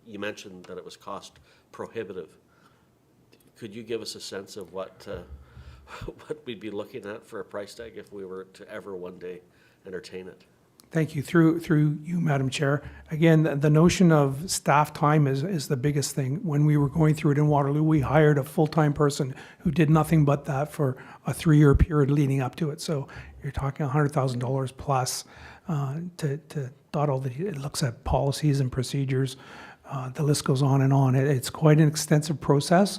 you mentioned that it was cost prohibitive. Could you give us a sense of what we'd be looking at for a price tag if we were to ever one day entertain it? Thank you. Through you, Madam Chair. Again, the notion of staff time is the biggest thing. When we were going through it in Waterloo, we hired a full-time person who did nothing but that for a 3-year period leading up to it. So you're talking $100,000 plus to dot all the. It looks at policies and procedures. The list goes on and on. It's quite an extensive process.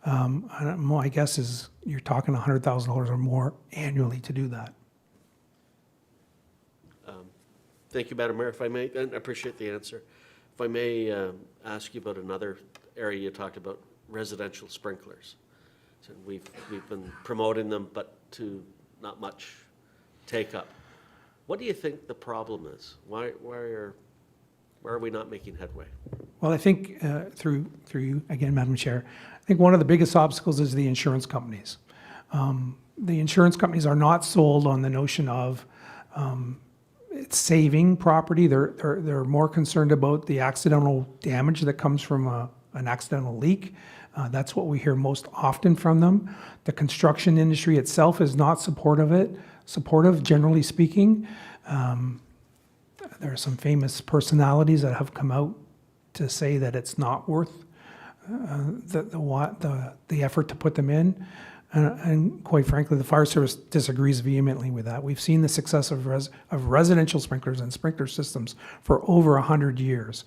My guess is you're talking $100,000 or more annually to do that. Thank you, Madam Mayor. If I may, and I appreciate the answer. If I may ask you about another area you talked about, residential sprinklers. So we've been promoting them, but to not much take up. What do you think the problem is? Why are we not making headway? Well, I think through you again, Madam Chair, I think one of the biggest obstacles is the insurance companies. The insurance companies are not sold on the notion of it's saving property. They're more concerned about the accidental damage that comes from an accidental leak. That's what we hear most often from them. The construction industry itself is not supportive, generally speaking. There are some famous personalities that have come out to say that it's not worth the effort to put them in. And quite frankly, the fire service disagrees vehemently with that. We've seen the success of residential sprinklers and sprinkler systems for over 100 years.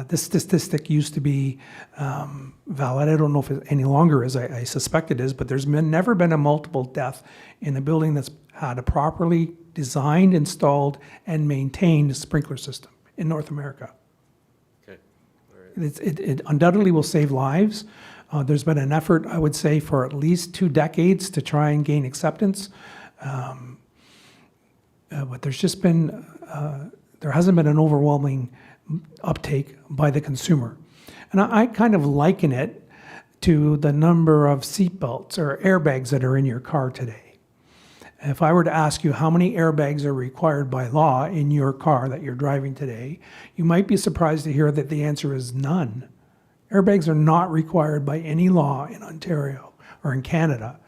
This statistic used to be valid. I don't know if it any longer is. I suspect it is, but there's never been a multiple death in a building that's had a properly designed, installed, and maintained sprinkler system in North America. Okay. All right. It undoubtedly will save lives. There's been an effort, I would say, for at least 2 decades to try and gain acceptance. But there's just been, there hasn't been an overwhelming uptake by the consumer. And I kind of liken it to the number of seatbelts or airbags that are in your car today. If I were to ask you how many airbags are required by law in your car that you're driving today, you might be surprised to hear that the answer is none. Airbags are not required by any law in Ontario or in Canada.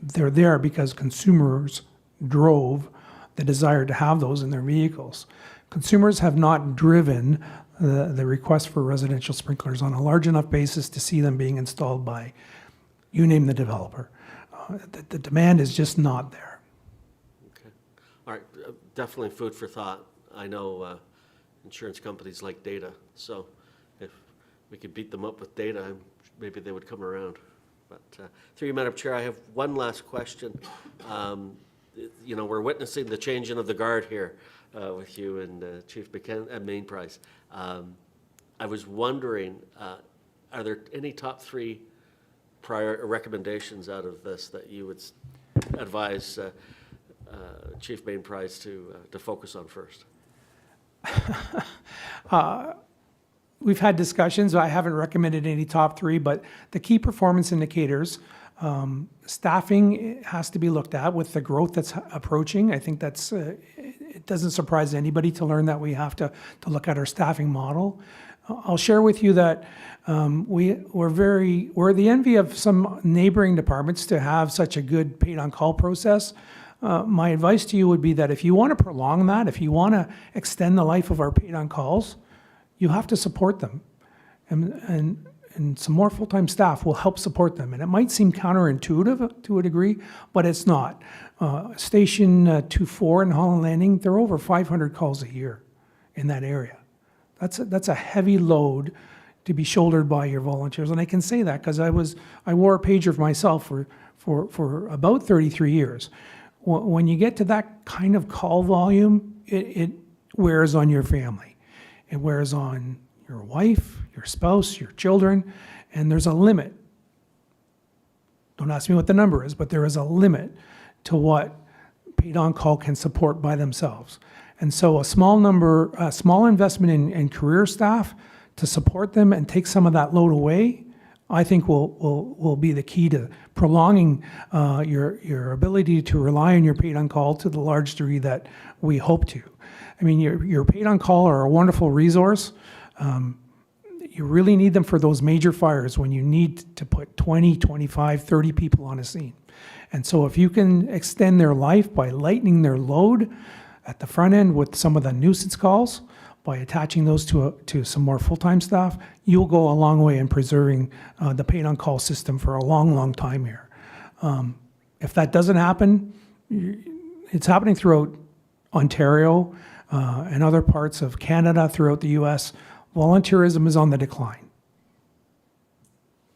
They're there because consumers drove the desire to have those in their vehicles. Consumers have not driven the request for residential sprinklers on a large enough basis to see them being installed by, you name the developer. The demand is just not there. Okay. All right. Definitely food for thought. I know insurance companies like data, so if we could beat them up with data, maybe they would come around. But through you, Madam Chair, I have one last question. You know, we're witnessing the changing of the guard here with you and Chief Mainprice. I was wondering, are there any top 3 prior recommendations out of this that you would advise Chief Mainprice to focus on first? We've had discussions. I haven't recommended any top 3, but the key performance indicators, staffing has to be looked at with the growth that's approaching. I think that's, it doesn't surprise anybody to learn that we have to look at our staffing model. I'll share with you that we're the envy of some neighboring departments to have such a good paid on call process. My advice to you would be that if you want to prolong that, if you want to extend the life of our paid on calls, you have to support them. And some more full-time staff will help support them. And it might seem counterintuitive to a degree, but it's not. Station 2-4 in Holland Landing, they're over 500 calls a year in that area. That's a heavy load to be shouldered by your volunteers. And I can say that because I wore a pager for myself for about 33 years. When you get to that kind of call volume, it wears on your family. It wears on your wife, your spouse, your children, and there's a limit. Don't ask me what the number is, but there is a limit to what paid on call can support by themselves. And so a small investment in career staff to support them and take some of that load away, I think will be the key to prolonging your ability to rely on your paid on call to the large degree that we hope to. I mean, your paid on call are a wonderful resource. You really need them for those major fires when you need to put 20, 25, 30 people on a scene. And so if you can extend their life by lightening their load at the front end with some of the nuisance calls, by attaching those to some more full-time staff, you'll go a long way in preserving the paid on call system for a long, long time here. If that doesn't happen, it's happening throughout Ontario and other parts of Canada, throughout the US. Volunteerism is on the decline.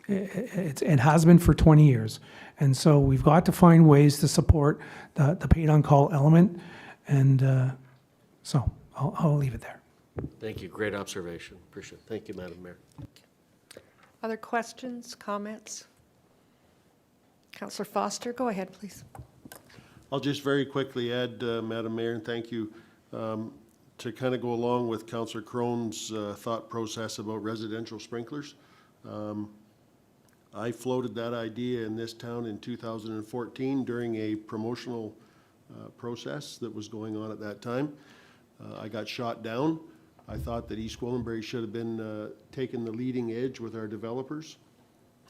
It has been for 20 years. And so we've got to find ways to support the paid on call element. And so I'll leave it there. Thank you. Great observation. Appreciate it. Thank you, Madam Mayor. Other questions, comments? Councillor Foster, go ahead, please. I'll just very quickly add, Madam Mayor, and thank you, to kind of go along with Councillor Crone's thought process about residential sprinklers. I floated that idea in this town in 2014 during a promotional process that was going on at that time. I got shot down. I thought that East Gwillimbury should have been taking the leading edge with our developers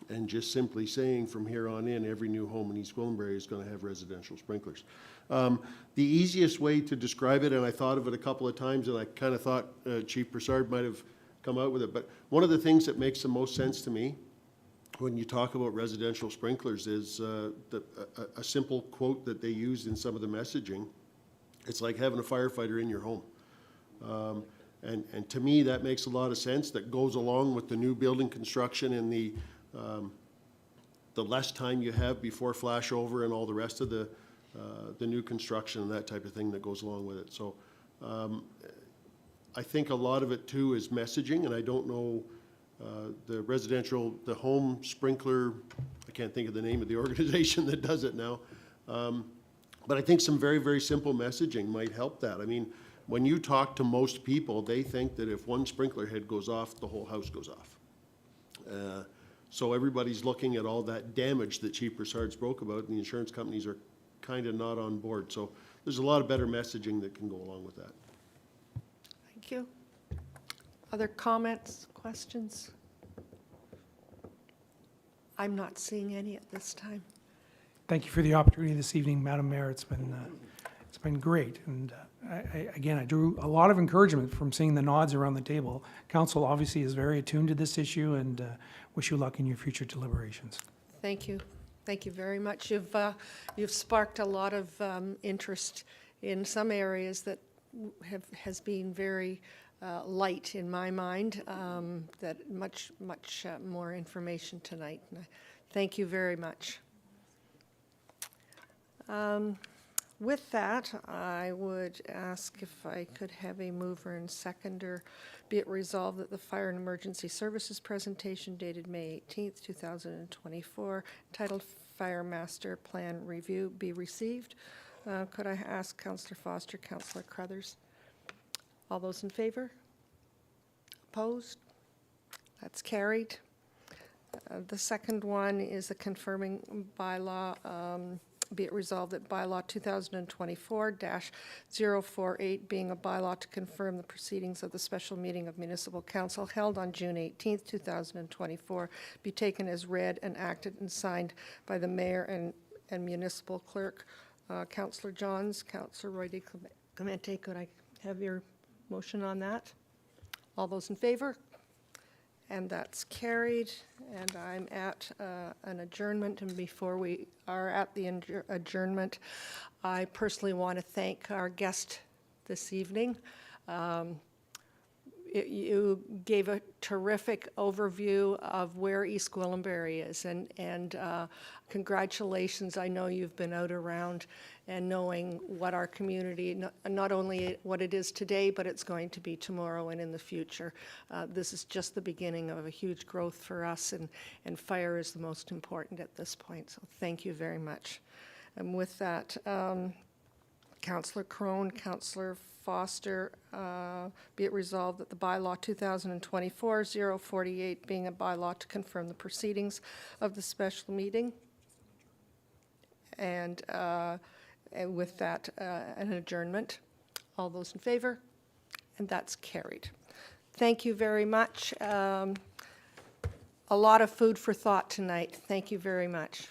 and just simply saying from here on in, every new home in East Gwillimbury is going to have residential sprinklers. The easiest way to describe it, and I thought of it a couple of times, and I kind of thought Chief Broussard might have come out with it, but one of the things that makes the most sense to me when you talk about residential sprinklers is a simple quote that they use in some of the messaging. It's like having a firefighter in your home. And to me, that makes a lot of sense. That goes along with the new building construction and the less time you have before flashover and all the rest of the new construction and that type of thing that goes along with it. So I think a lot of it too is messaging, and I don't know the home sprinkler, I can't think of the name of the organization that does it now. But I think some very, very simple messaging might help that. I mean, when you talk to most people, they think that if one sprinkler head goes off, the whole house goes off. So everybody's looking at all that damage that Chief Broussard spoke about, and the insurance companies are kind of not on board. So there's a lot of better messaging that can go along with that. Thank you. Other comments, questions? I'm not seeing any at this time. Thank you for the opportunity this evening, Madam Mayor. It's been great. And again, I drew a lot of encouragement from seeing the nods around the table. Council obviously is very attuned to this issue, and wish you luck in your future deliberations. Thank you. Thank you very much. You've sparked a lot of interest in some areas that has been very light in my mind, that much more information tonight. And thank you very much. With that, I would ask if I could have a mover and seconder. Be it resolved that the Fire and Emergency Services presentation dated May 18th, 2024, entitled Fire Master Plan Review, be received. Could I ask Councillor Foster, Councillor Crothers? All those in favor? Opposed? That's carried. The second one is a confirming bylaw. Be it resolved that bylaw 2024-048, being a bylaw to confirm the proceedings of the special meeting of Municipal Council held on June 18th, 2024, be taken as read and acted and signed by the Mayor and Municipal Clerk. Councillor Johns, Councillor Roy de Clemente, could I have your motion on that? All those in favor? And that's carried. And I'm at an adjournment. And before we are at the adjournment, I personally want to thank our guest this evening. You gave a terrific overview of where East Gwillimbury is, and congratulations. I know you've been out around and knowing what our community, not only what it is today, but it's going to be tomorrow and in the future. This is just the beginning of a huge growth for us, and fire is the most important at this point. So thank you very much. And with that, Councillor Crone, Councillor Foster, be it resolved that the bylaw 2024-048, being a bylaw to confirm the proceedings of the special meeting, and with that, an adjournment. All those in favor? And that's carried. Thank you very much. A lot of food for thought tonight. Thank you very much.